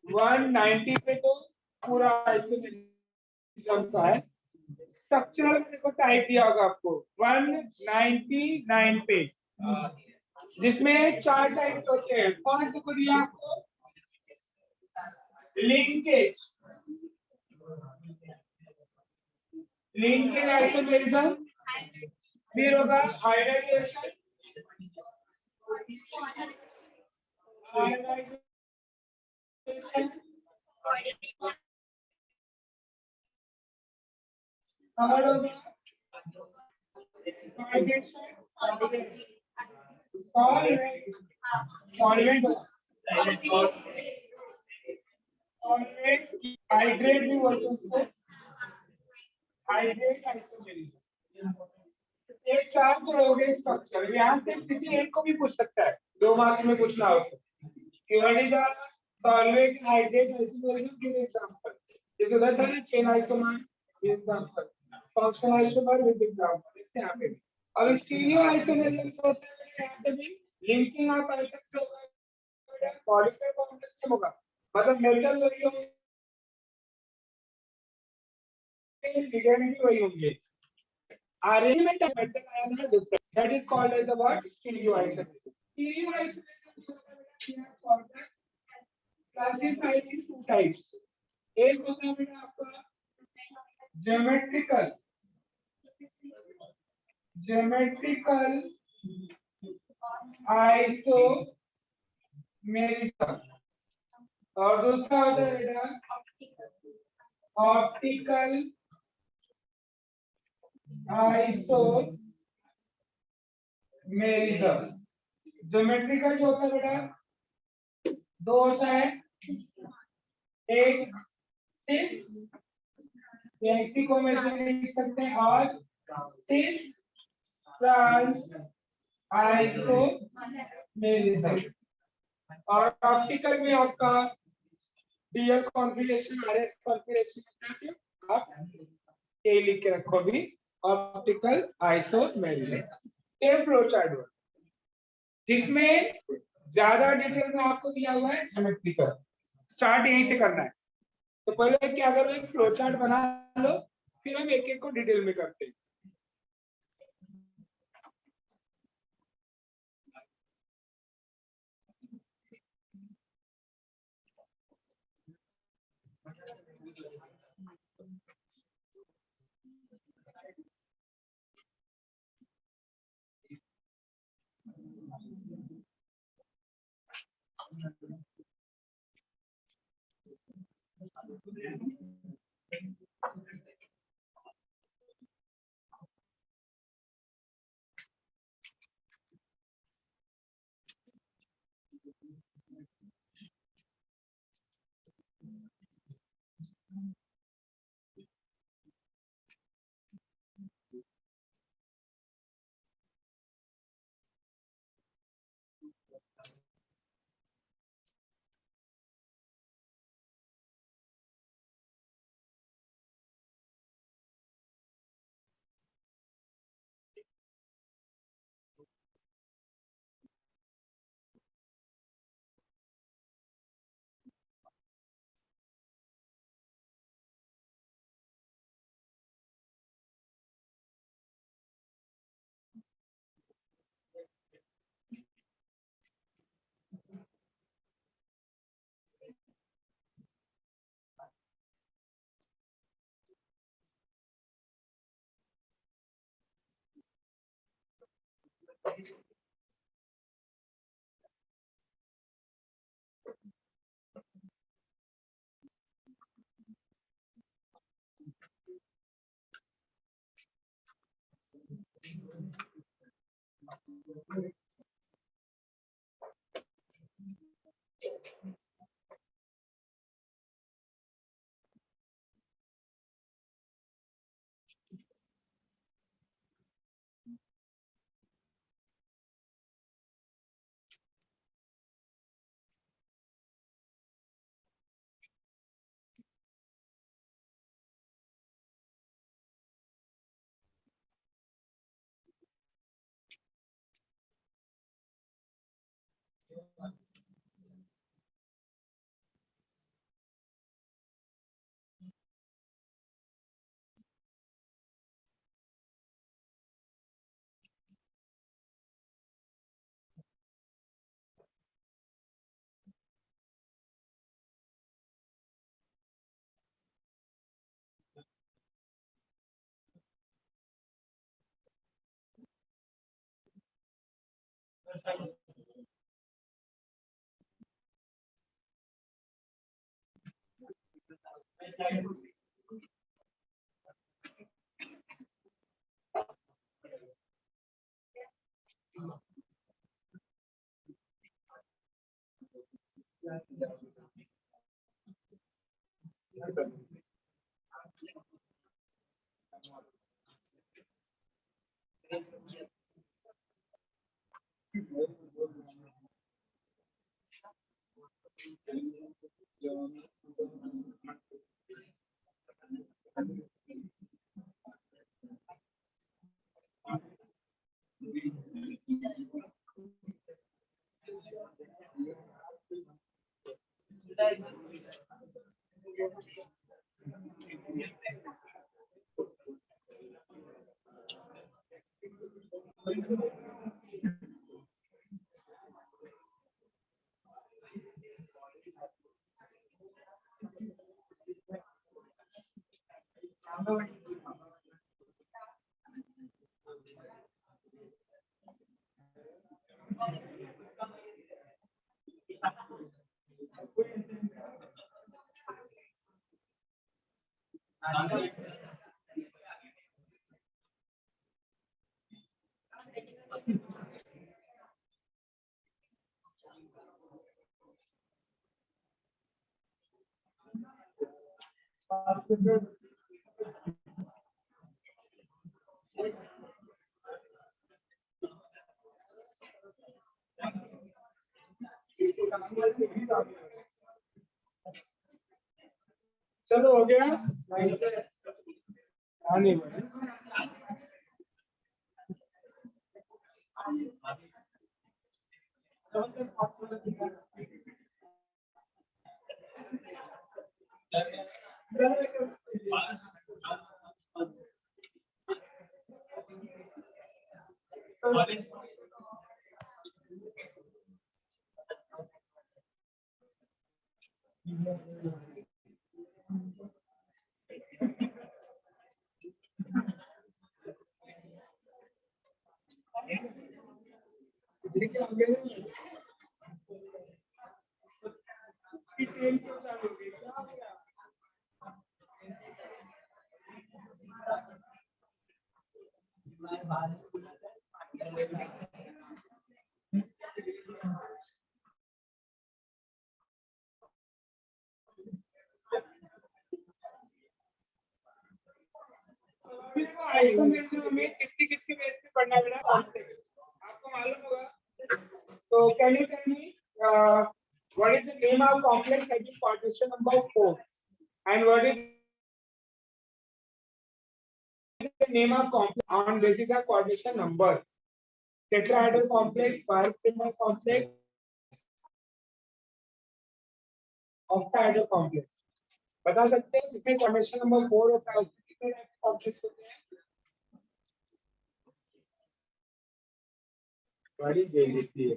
190 पे तो पूरा आइसोमेरिज्म का है। स्ट्रक्चरल में देखो टाइप दिया होगा आपको 199 पेज, जिसमें चार टाइप होते हैं। फर्स्ट को दिया आपको लिंकेज, लिंकेज आइसोमेरिज्म, फिर होगा हाइब्रिडाइजेशन, थर्ड होगा सॉल्वेंट, हाइड्रेट भी बोलते हैं उसको, हाइड्रेट आइसोमेरिज्म। ये चार तो हो गए स्ट्रक्चर, यहाँ से किसी एक को भी पूछ सकता है, 2 मार्क्स में पूछना हो what is the solvent hydrate isomerism give example जैसे उधर था ना chain isomer example functional isomer with example इससे यहाँ पे भी अब स्टीरियो आइसोमरिज्म जो होता है यहाँ पे भी लिंकिंग ऑफ आइटम्स होगा पॉलीमर कॉम्प्लेक्स में होगा मतलब मेटल वही होंगे लिगेंड भी वही होंगे arrangement of metal ion are different. That is called as the what? Stereoisomerism. Stereoisomerism classified in two types. एक होता है बेटा आपका geometrical isomerism और दूसरा होता है बेटा ऑप्टिकल आइसोमेरिज्म ज्योमेट्रिकल जो होता है बेटा दो होता है एक सिस इसी को हम ऐसे लिख सकते हैं और सिस ट्रांस आइसोमेरिज्म और ऑप्टिकल में आपका डीएल कॉन्फिगरेशन आरएस कॉन्फिगरेशन आप ये लिख के रखो भी ऑप्टिकल आइसोमेरिज्म ये फ्लो चार्ट जिसमें ज्यादा डिटेल में आपको दिया हुआ है ज्योमेट्रिकल स्टार्ट यहीं से करना है तो पहले क्या करो एक फ्लो चार्ट बना लो फिर हम एक एक को डिटेल में करते हैं चलो हो गया। नहीं आइसोमेरिज्म में किसके बेस पे पढ़ना है बेटा? कॉम्प्लेक्स आपको मालूम होगा। तो can you tell me what is the name of complex having partition number 4 and what is the name of complex on basis of partition number? Tetrahedral complex, bifilar complex, octahedral complex. बता सकते हैं जिसमें combination number 4 होता है उसमें कितने complex होते हैं? बड़ी देती है।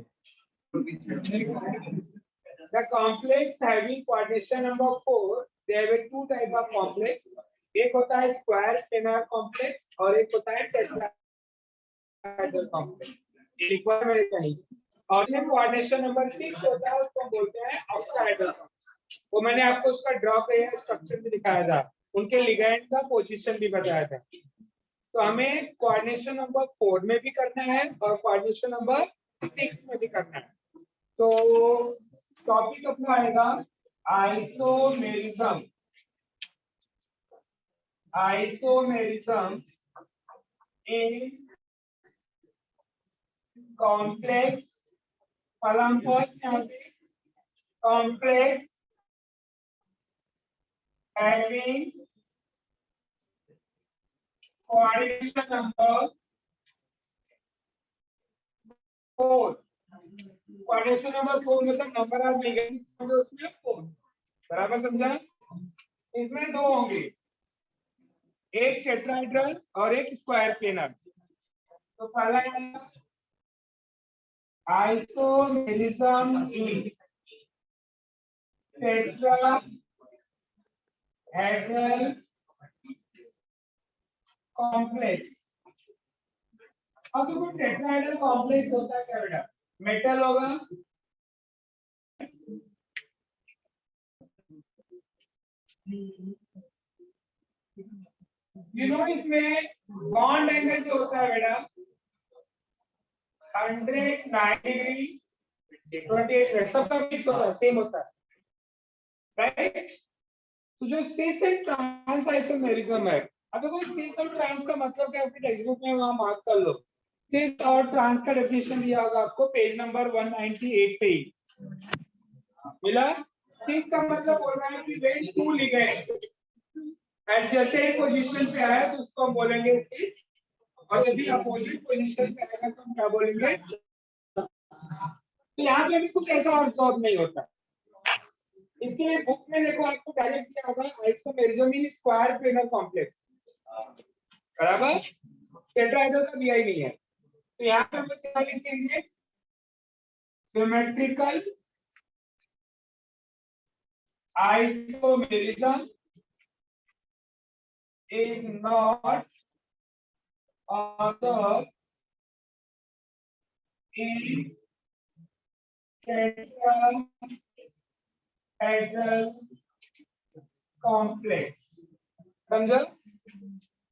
The complex having coordination number 4, there are two type of complex. एक होता है square planar complex और एक होता है tetrahedral complex. रिक्वायरमेंट का नहीं। और में coordination number 6 होता है उसको बोलते हैं octahedral complex. वो मैंने आपको उसका ड्रॉ किया स्ट्रक्चर भी दिखाया था, उनके लिगेंड का पोजीशन भी बताया था। तो हमें कोऑर्डिनेशन नंबर 4 में भी करना है और कोऑर्डिनेशन नंबर 6 में भी करना है। तो टॉपिक अपना आएगा isomerism. Isomerism in complex complex having coordination number 4। coordination number 4 मतलब नंबर ऑफ लिगेंड जो उसमें 4। बराबर समझा? इसमें दो होंगे, एक टेट्राहेड्रल और एक स्क्वायर प्लेनर। तो पहला है आइसोमेरिज्म इन टेट्राहेड्रल कॉम्प्लेक्स। अब देखो टेट्राहेड्रल कॉम्प्लेक्स होता है क्या बेटा? मेटल होगा, इसमें बॉन्ड एंगल जो होता है बेटा 109 डिग्री 28 सबका फिक्स होता है, सेम होता है, राइट? तो जो सिस एंड ट्रांस आइसोमेरिज्म है, अब देखो सिस और ट्रांस का मतलब क्या है आपके टेक्स्ट बुक में वहां मार्क कर लो। सिस और ट्रांस का डेफिनेशन दिया होगा आपको पेज नंबर 198 पे ही मिला। सिस का मतलब बोल रहा है कि when two ligand adjacent position पे आया तो उसको हम बोलेंगे सिस, और यदि अपोजिट पोजीशन पे आएगा तो हम क्या बोलेंगे। तो यहाँ पे भी कुछ ऐसा ऑब्जर्व नहीं होता। इसके लिए बुक में देखो आपको डायरेक्ट दिया होगा isomerism in square planar complex, बराबर, टेट्राहेड्रल का दिया ही नहीं है। तो यहाँ पे हम क्या लिखेंगे, symmetrical isomerism is not observed in tetrahedral complex। समझा?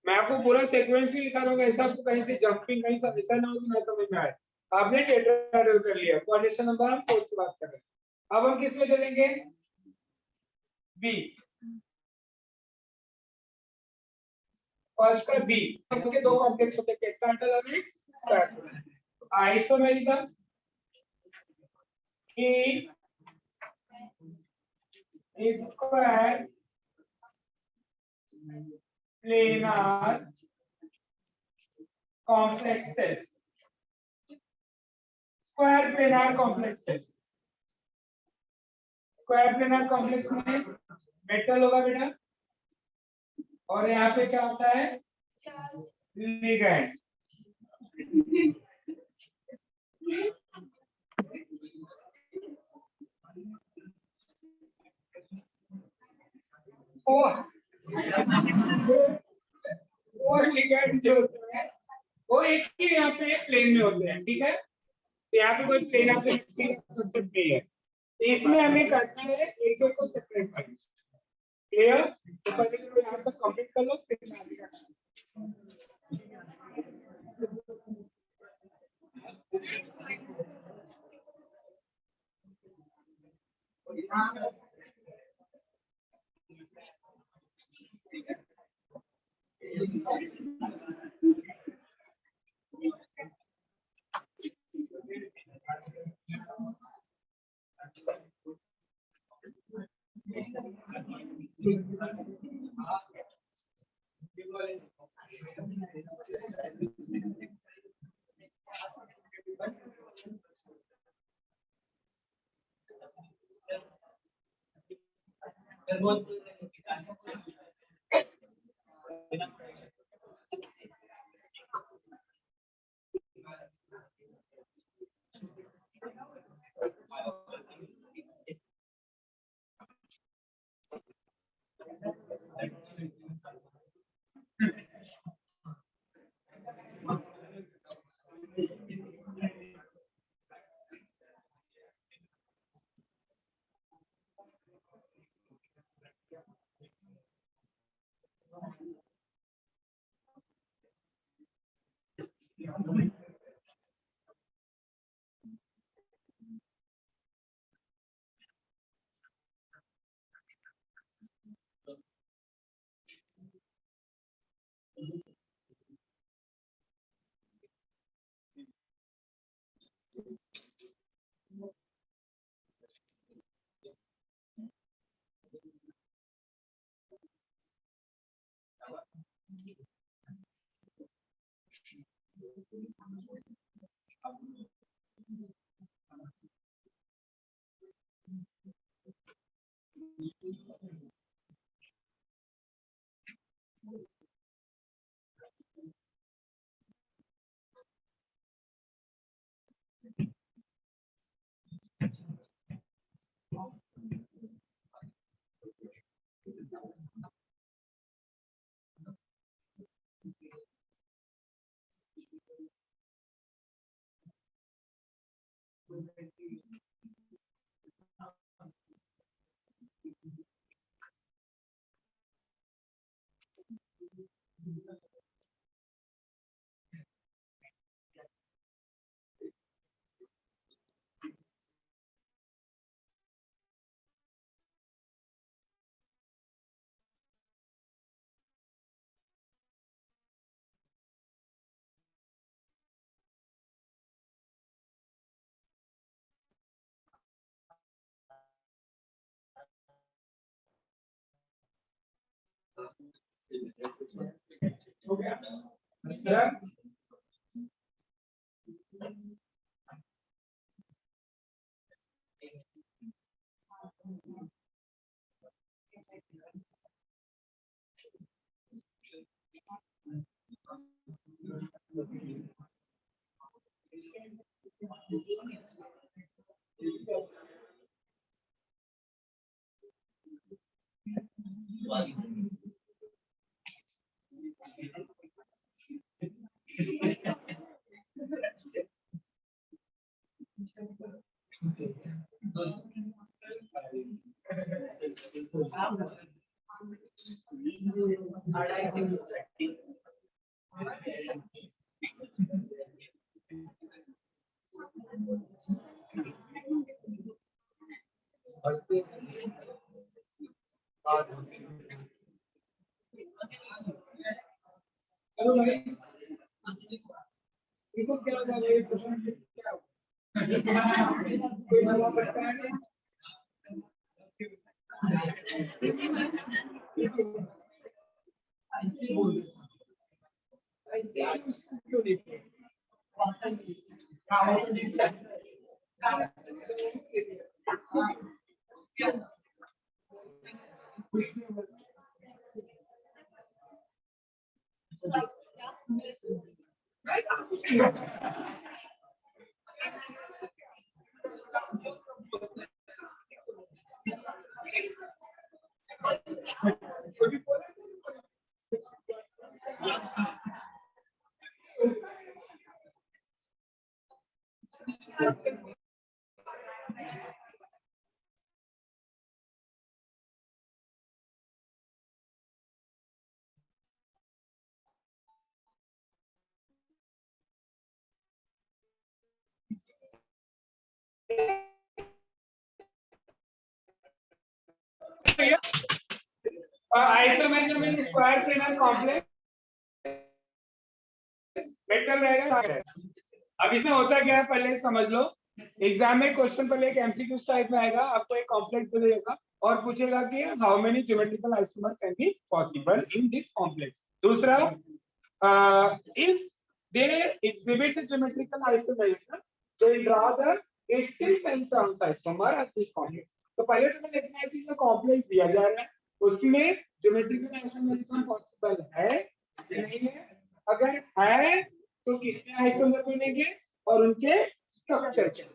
मैं आपको पूरा सीक्वेंस ही लिखा रहा हूँ, ऐसा आपको कहीं से जंपिंग कहीं से ऐसा ना हो कि ना समझ में आए। आपने टेट्राहेड्रल कर लिया, कोऑर्डिनेशन नंबर हम 4 की बात कर रहे हैं। अब हम किस में चलेंगे, बी, फर्स्ट का बी, इसके दो कॉम्प्लेक्स होते हैं, टेट्राहेड्रल और एक square. Isomerism in square planar complexes, square planar complexes, square planar complex में मेटल होगा बेटा, और यहाँ पे क्या होता है, लिगैंड। और लिगैंड जो होते हैं वो एक ही यहाँ पे प्लेन में होते हैं, ठीक है। तो यहाँ पे कोई प्लेन आपसे कंसेप्ट नहीं है, तो इसमें हमें करना है एक एक को सेपरेट करना। क्लियर? तो पहले तो यहाँ तक कंप्लीट कर लो, फिर आगे करना। हो गया चलो भाई देखो क्या होगा ये क्वेश्चन क्या कोई बता सकता है ऐसे बोल ऐसे क्यों देखते isometric square planar complex metal रहेगा। अब इसमें होता क्या है पहले समझ लो। एग्जाम में क्वेश्चन पहले एक एमसीक्यू टाइप में आएगा, आपको एक कॉम्प्लेक्स दे देगा और पूछेगा कि how many geometrical isomer can be possible in this complex. दूसरा if they exhibit the geometrical isomerism they draw the cis and trans isomer of this complex. तो पहले तुम्हें देखना है कि जो कॉम्प्लेक्स दिया जा रहा है उसमें ज्योमेट्रिकल आइसोमरिज्म पॉसिबल है या नहीं है। अगर है तो कितने आइसोमर बनेंगे और उनके स्ट्रक्चर क्या।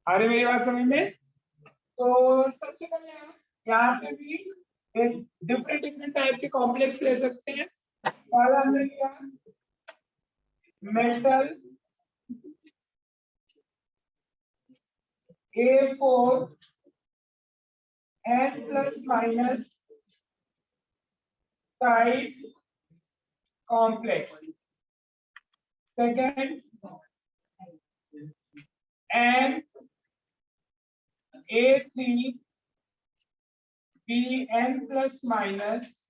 अरे मेरी बात समझ में। तो सबसे पहले यहाँ पे भी एक डिफरेंट टाइप के कॉम्प्लेक्स ले सकते हैं। पहला हमने लिया metal A4 N plus minus type complex. Second, N A3 B N plus minus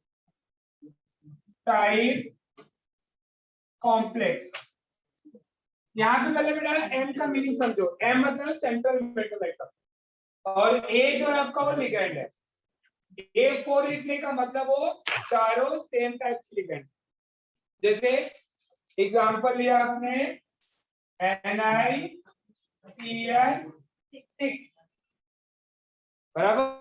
type complex. यहाँ पे पहले बेटा M का मीनिंग समझो। M मतलब सेंट्रल मेटल आइटम और A जो है आपका वो लिगेंड है। A4 लिखने का मतलब वो चारों सेम टाइप के लिगेंड। जैसे एग्जांपल लिया आपने NiCl6 बराबर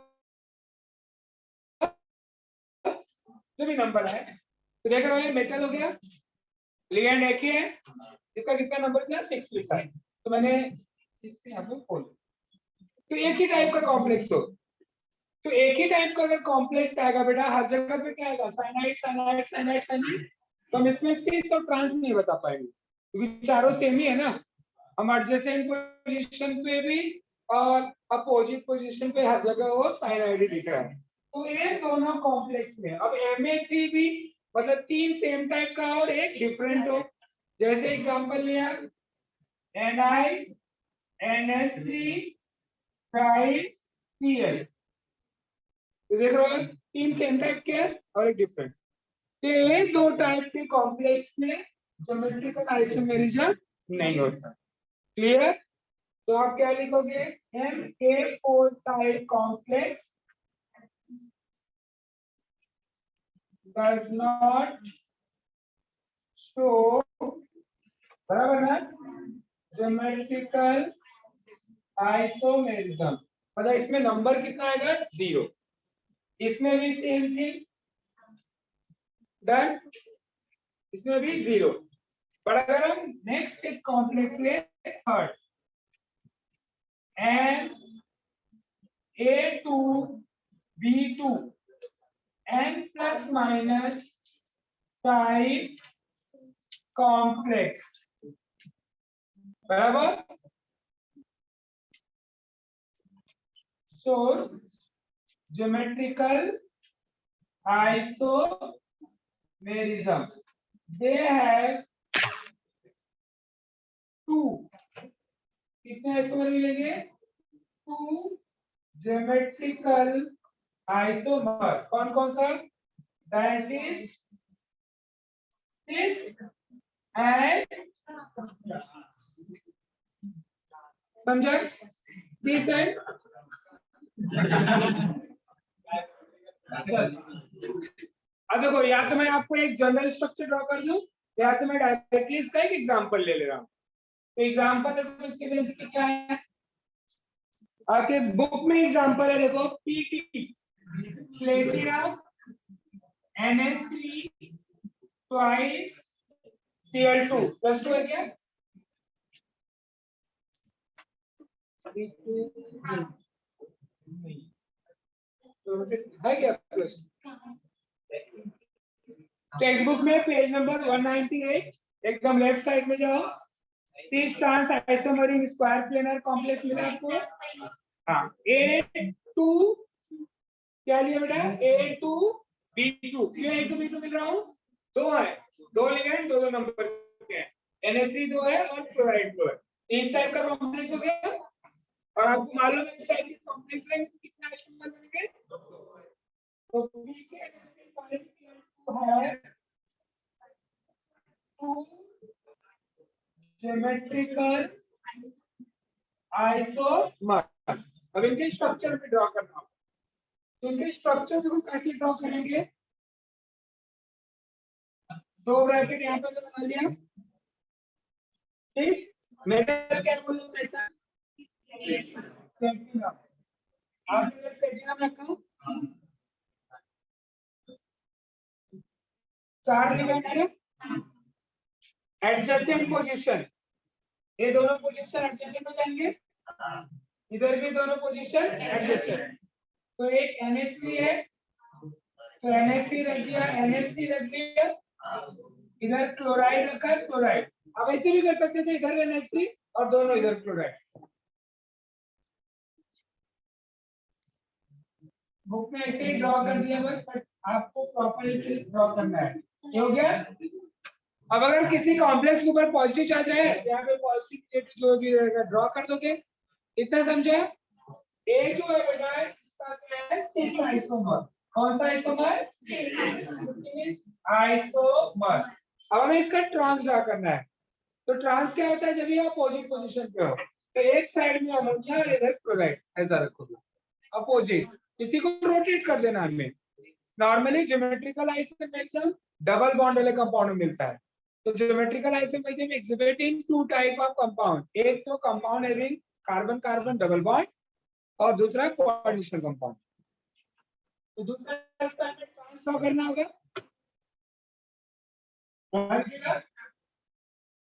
जो भी नंबर है तो देख रहे हो ये मेटल हो गया, लिगेंड एक ही है, इसका किसका नंबर क्या 6 लिखा है तो मैंने 6 से यहाँ पे खोल। तो एक ही टाइप का कॉम्प्लेक्स हो तो एक ही टाइप का अगर कॉम्प्लेक्स आएगा बेटा हर जगह पे क्या आएगा साइनाइड साइनाइड साइनाइड साइनाइड। तो हम इसमें सिस और ट्रांस नहीं बता पाएंगे क्योंकि चारों सेम ही है ना। हम एडजेसेंट पोजीशन पे भी और अपोजिट पोजीशन पे हर जगह वो साइनाइड ही दिख रहा है। तो ये दोनों कॉम्प्लेक्स में अब Ma3 भी मतलब तीन सेम टाइप का और एक डिफरेंट हो। जैसे एग्जांपल लिया NiNH3 देख रहे हो तीन सेम टाइप के और एक डिफरेंट। तो ये दो टाइप के कॉम्प्लेक्स में ज्योमेट्रिकल आइसोमेरिज्म नहीं होता। क्लियर। तो आप क्या लिखोगे Ma4 type complex does not show, बराबर ना, ज्योमेट्रिकल आइसोमेरिज्म, मतलब इसमें नंबर कितना आएगा 0, इसमें भी सेम थिंग डन, इसमें भी 0। पर अगर हम नेक्स्ट एक कॉम्प्लेक्स ले third n a2 b2 n plus minus 5 complex, बराबर, shows geometrical isomerism. They have two, कितने आइसोमर मिलेंगे, 2 geometrical isomer, कौन कौन सा, that is cis and समझा, cis and अब देखो, या तो मैं आपको एक जनरल स्ट्रक्चर ड्रॉ कर दूं, या तो मैं डायरेक्टली इसका एक एग्जांपल ले रहा हूं। तो एग्जांपल देखो, इसके बेसिक क्या है, आपके बुक में एग्जांपल है, देखो PT platinum NH3 twice Cl2 plus 2 है क्या, है क्या प्लस, टेक्स्ट बुक में पेज नंबर 198 एकदम लेफ्ट साइड में जाओ, cis trans isomer in square planar complex मिला आपको, हाँ A2 क्या लिया बेटा, A2 B2, क्यों A2 B2 मिल रहा हूँ, दो है, दो लिगेंड दो नंबर के हैं, NH3 दो है और क्लोराइड दो है, इस टाइप का कॉम्प्लेक्स हो गया। और आपको मालूम है इस टाइप के कॉम्प्लेक्स लेंगे तो कितना आइसोमर बनेंगे, तो B के है ज्योमेट्रिकल आइसोमर। अब इनके स्ट्रक्चर पे ड्रॉ करना, तो इनके स्ट्रक्चर को कैसे ड्रॉ करेंगे, दो ब्रैकेट यहाँ पे बना लिया, ठीक, मेटल क्या बोल रहे हैं, प्लेटिनम, आपने प्लेटिनम रखा, चार लिगेंड है, एडजेसेंट पोजीशन, ये दोनों पोजीशन एडजेसेंट हो जाएंगे, इधर भी दोनों पोजीशन एडजेसेंट, तो एक NH3 है, तो NH3 रख दिया, NH3 रख दिया, इधर क्लोराइड रखा, क्लोराइड, अब ऐसे भी कर सकते थे, इधर NH3 और दोनों इधर क्लोराइड, बुक में ऐसे ही ड्रॉ कर दिया बस, बट आपको प्रॉपर ऐसे ड्रॉ करना है, ये हो गया। अब अगर किसी कॉम्प्लेक्स के ऊपर पॉजिटिव चार्ज है, यहाँ पे पॉजिटिव नेगेटिव जो भी रहेगा ड्रॉ कर दोगे, इतना समझे, ए जो है बेटा इसका क्या है, सिस आइसोमर, कौन सा आइसोमर, आइसोमर। अब हमें इसका ट्रांस ड्रॉ करना है, तो ट्रांस क्या होता है, जब ये अपोजिट पोजीशन पे हो, तो एक साइड में अमोनिया और इधर क्लोराइड, ऐसा रखोगे अपोजिट, इसी को रोटेट कर देना हमें। Normally geometrical isomerism double bond वाले कंपाउंड में मिलता है, तो geometrical isomerism exhibit in two type of compound, एक तो compound having carbon carbon double bond और दूसरा कोऑर्डिनेशन कंपाउंड। तो दूसरा इसका हमें ट्रांसफर करना होगा,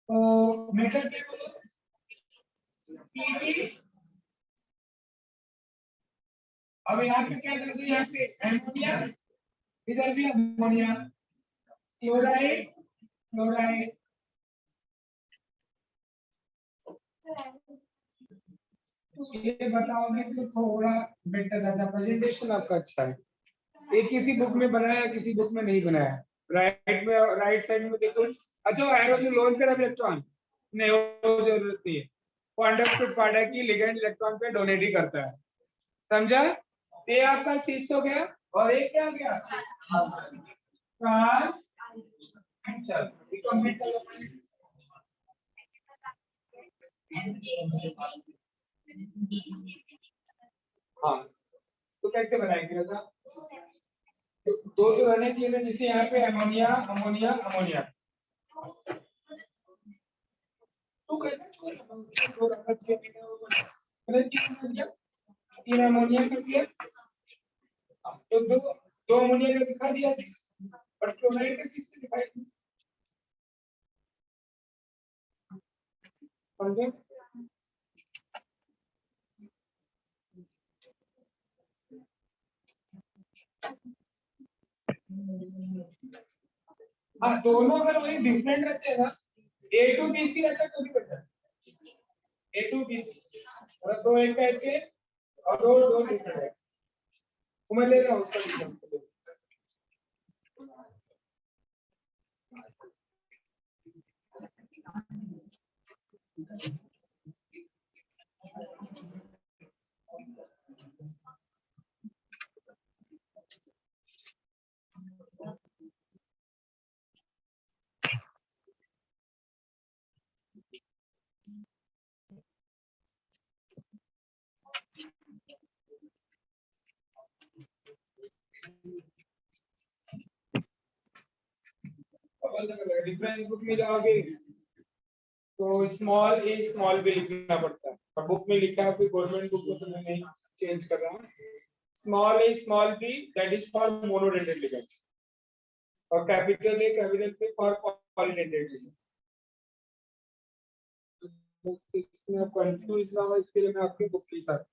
तो मेथड क्या बोलो, पीटी, अब यहाँ पे क्या कर दो, यहाँ पे एमोनिया, इधर भी अमोनिया, क्लोराइड क्लोराइड, ये बताओगे तो थोड़ा बेटर रहता, प्रेजेंटेशन आपका अच्छा है, एक किसी बुक में बनाया किसी बुक में नहीं बनाया, राइट में राइट साइड में देखो, अच्छा एरो जो लोन पे इलेक्ट्रॉन नहीं हो, जरूरत नहीं है, कॉन्डक्टिव पार्ट है कि लिगेंड इलेक्ट्रॉन पे डोनेट ही करता है, समझा, ये आपका सिस हो गया, और एक क्या हो गया, ट्रांस, हाँ, तो कैसे बनाएंगे, दो तो रहने चाहिए, जिससे यहाँ पे अमोनिया अमोनिया अमोनिया तो तीन अमोनिया कर दिया, तो दो अमोनिया का दिखा दिया, और क्लोराइड का किससे दिखाई? समझे? हाँ, दोनों अगर वही डिफरेंट रहते हैं ना, ए टू बी सी रहता है तो भी better, A two B C, और दो एक ऐसे और दो दो डिफरेंट है, तो मैं ले रहा हूँ उसका एग्जांपल। डिफरेंस बुक में जाओगे तो स्मॉल ए स्मॉल बी लिखना पड़ता है, और बुक में लिखा है, कोई गवर्नमेंट बुक में तो मैं नहीं चेंज कर रहा हूँ, small A small B that is for monodentate ligand, और capital A capital B for polydentate ligand. इसमें कंफ्यूज ना हो इसके लिए मैं आपकी बुक के साथ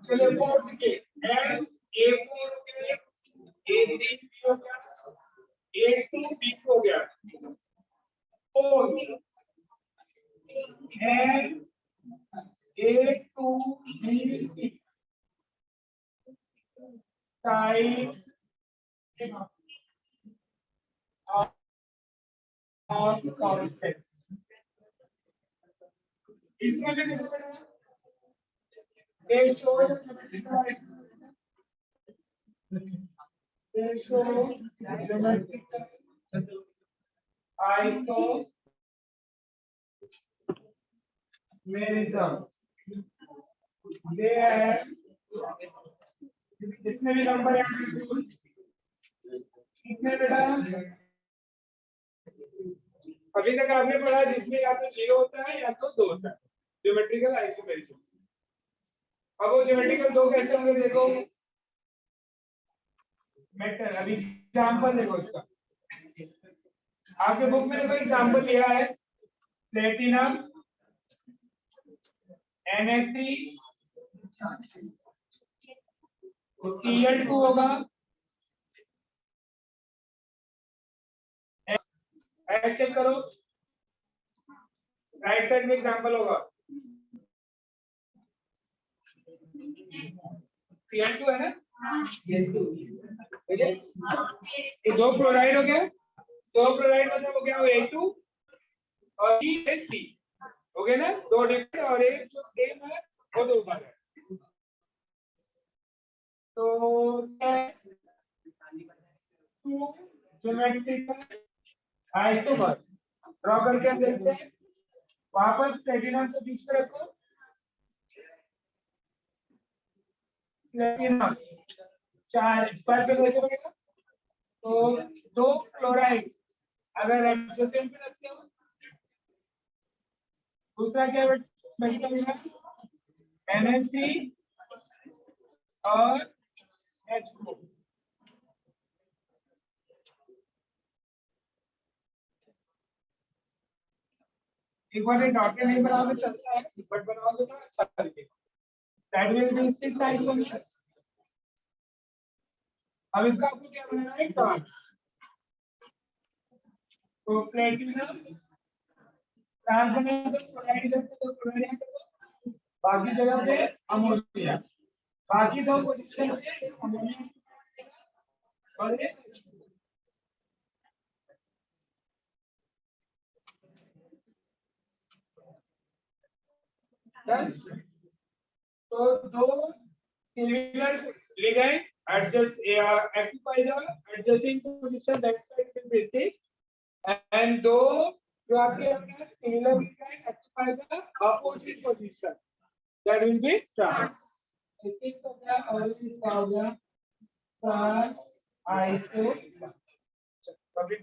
चलिए फोर्थ के एंड A4 हो गया, A3 भी हो गया, A2 B हो गया, fourth and A2 B C type of conflicts. इसमें भी कैसे बनाया? They show geometrical isomerism. They have इसमें भी नंबर कितने बेटा? अभी तक आपने पढ़ा जिसमें या तो 0 होता है या तो 2 होता है, ज्योमेट्रिकल आइसोमेरिज्म। अब वो ज्योमेट्रिकल 2 कैसे होंगे देखो, मेटल। अभी एग्जांपल देखो इसका, आपके बुक में देखो एग्जांपल लिया है, प्लेटिनम Na3 Cl2 होगा, चेक करो राइट साइड में एग्जांपल होगा, Cl2 है ना, ये 2 क्लोराइड हो गया, 2 क्लोराइड मतलब हो गया वो A2 और ये C हो गया ना, 2 डिफरेंट और एक जो सेम है वो 2 बार है। तो ज्योमेट्रिकल आइसोमर ड्रॉ करके हम देखते हैं। वापस प्लेटिनम को बीच में रखो, प्लेटिनम 4 स्क्वायर पे कैसे बनेगा? तो 2 क्लोराइड अगर एडजसेंट पे रखते हो, दूसरा क्या बनेगा? NH3 और H2। एक बार ये डॉट नहीं बनाओगे चलता है, बट बनाओगे तो अच्छा लगेगा। That will be 6 isomer. अब इसका आपको क्या बनाना है? टॉर्च। तो प्लेटिनम ट्रांसफॉर्मेशन क्लोराइड करके तो क्लोराइड को बाकी जगह पे अमोनिया, बाकी 2 पोजीशन से अमोनिया और ये तो 2 similar ligand adjust occupy the adjacent position, that side will be 6, and 2 जो आपके पास similar ligand occupy the opposite position, that will be trans। इस हो गया और इसका हो गया trans iso। कभी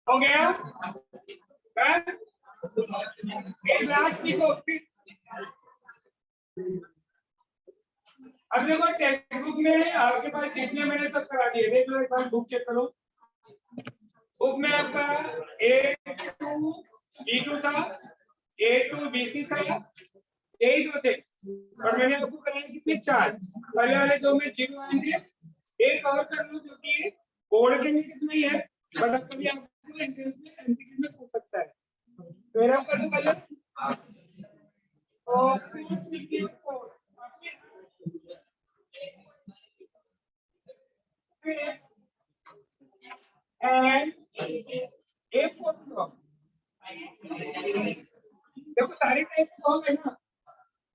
हो गया लास्ट लिखो। अब देखो टेक्स्ट बुक में आपके पास जितने मैंने सब करा दिए, देख लो एक बार बुक चेक करो। बुक में आपका A2 B2 था, A2 BC था, यही दो थे और मैंने आपको कराए कितने 4। पहले वाले दो में 0 आएंगे। एक और कर लो जो कि बोर्ड के लिए कितना ही है, बट कभी आपको एंट्रेंस में एमसीक्यू में पूछ सकता है। मेरा कर दो पहले और and A4 देखो सारी टाइप सॉल्व है ना।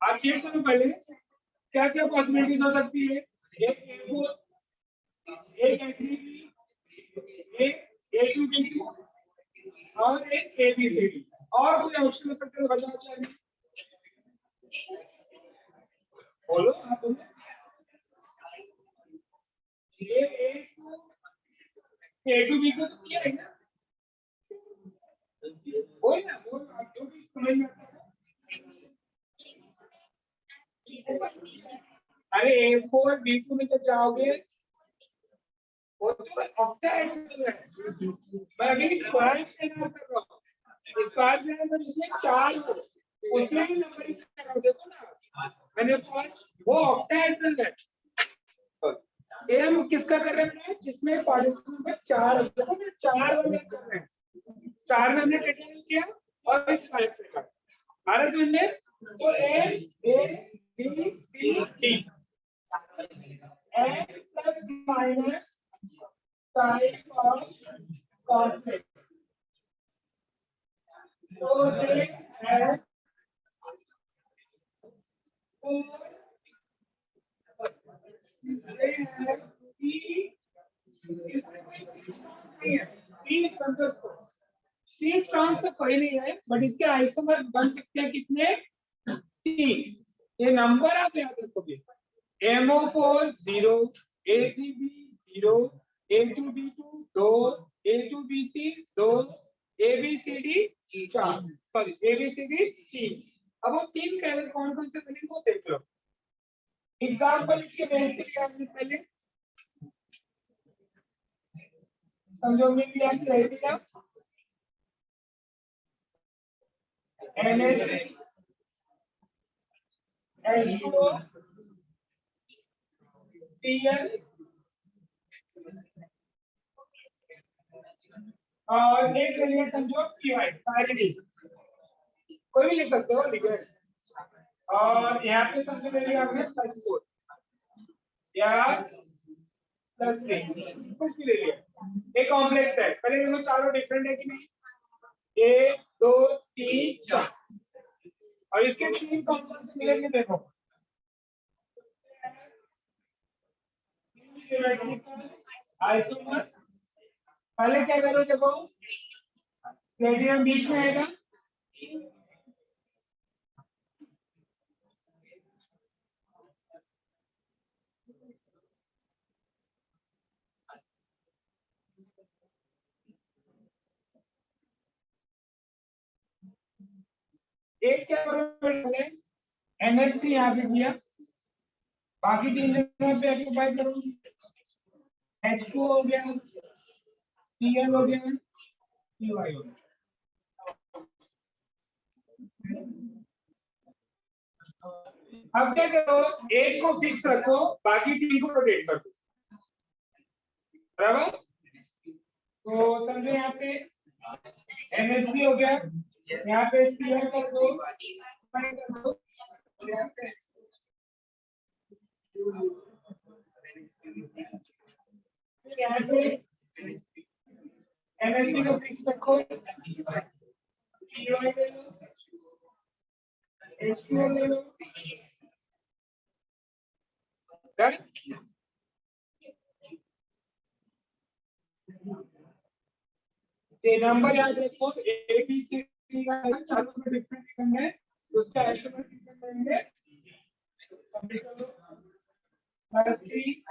आप चेक करो पहले क्या क्या पॉसिबिलिटीज हो सकती है। एक A4, एक A3B, एक A2B और एक ABCD। और कोई ऑप्शन हो सकते हैं बताओ चाहिए, बोलो आप बोलो। ये A2B को तो किया है ना, बोल ना बोल, आप जो भी समझ में आता है। अरे A4 B2 में जब जाओगे वो तो ऑक्टाहेड्रल है। मैं अभी स्क्वायर प्लेनर कर रहा हूँ। स्क्वायर प्लेनर जिसमें 4 हो उसमें भी नंबरिंग कर रहा हूँ, देखो ना मैंने वो ऑक्टाहेड्रल है। ये हम किसका कर रहे हैं, जिसमें पार्टिशन में 4 देखो ना 4 वाले कर रहे हैं। 4 में हमने टेक्निकल किया और स्क्वायर प्लेनर आरएस में तो A B C D and plus minus type of concept. So they have 4. They have P संतोष को C स्ट्रॉन्ग तो कोई नहीं है, बट इसके आइसोमर बन सकते हैं कितने 3। ये नंबर आप याद रखोगे। MO4 0, A3B 0, A2B2 2, A2BC 2, ABCD 4, sorry ABCD 3। अब वो 3 कैरेक्टर कौन कौन से बने वो देख लो। एग्जांपल इसके बेस पे क्या हमने पहले समझो में भी आप क्राइटेरिया H2O Cl और एक ले समझो PY पायरिडी, कोई भी लिख सकते हो, लिखे। और यहाँ पे समझो ले लिया हमने +4 या +3, कुछ भी ले लिया। एक कॉम्प्लेक्स है, पहले देखो चारों डिफरेंट है कि नहीं, 1 2 3 4, और इसके 3 कंपाउंड मिलेंगे। देखो आइसोमर, पहले क्या करो, देखो प्लेटिनम बीच में आएगा, एक क्या करो, NH3 यहाँ पे दिया, बाकी 3 जगह पे ऑक्यूपाई करो। H2 हो गया, Cl हो गया, Cy हो गया। अब क्या करो, एक को फिक्स रखो, बाकी 3 को रोटेट कर दो, बराबर। तो समझो यहाँ पे NH3 हो गया, यहाँ पे Cl कर दो, यहाँ पे NH3 को फिक्स रखो, Cy ले लो, H2O ले लो, ये नंबर याद रखो, A B C D का चारों में डिफरेंट है, उसका एस्टिमेट डिफरेंट करेंगे, +3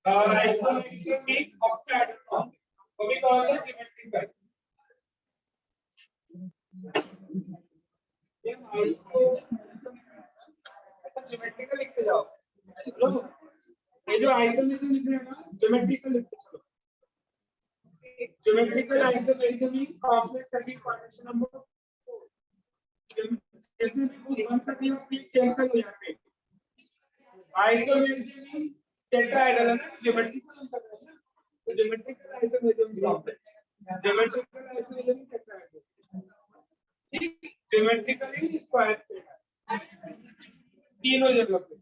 और आइसोमेरिक ऑक्टेट फॉर्म वो भी कौन सा सिमेट्रिकल, ये आइसो ऐसा सिमेट्रिकल लिखते जाओ लो, ये जो आइसोमेरिक लिख रहे हैं ना, सिमेट्रिकल लिखते चलो। Symmetrical isomeric complex circuit convection number 4, इसमें भी वन तक ये चेंज कर यहाँ पे आइसोमेरिक टेट्राहेड्रल है ना, ज्योमेट्रिकल कर रहे हैं ना, तो geometrical isomeric complex, geometrical isomeric tetrahedral, ठीक, ज्योमेट्रिकली स्क्वायर तीनों जगह पे।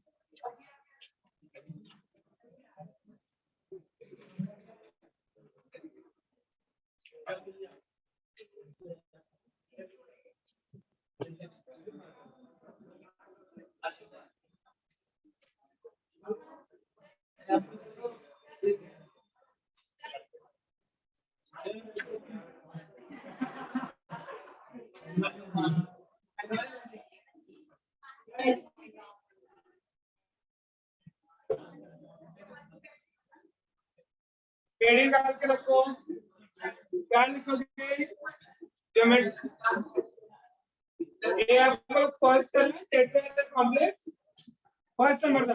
ये आपको first tetrahedral complex first number था।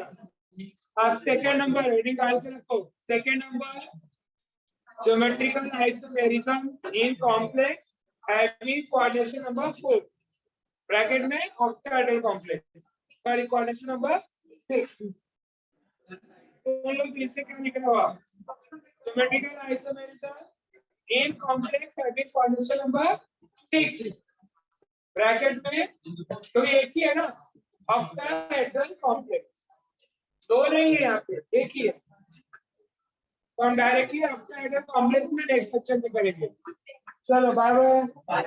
अब सेकंड नंबर निकाल के रखो। Second number geometrical isomerism in complex having coordination number 4 bracket में octahedral complex sorry coordination number 6। तो लोग इससे क्या निकला हुआ geometrical isomerism in complex having coordination number 6 bracket में तो एक ही है ना ऑक्टाहेड्रल कॉम्प्लेक्स। दो नहीं है यहाँ पे एक ही है तो हम डायरेक्टली ऑक्टाहेड्रल कॉम्प्लेक्स में नेक्स्ट लेक्चर में करेंगे। चलो बाय बाय।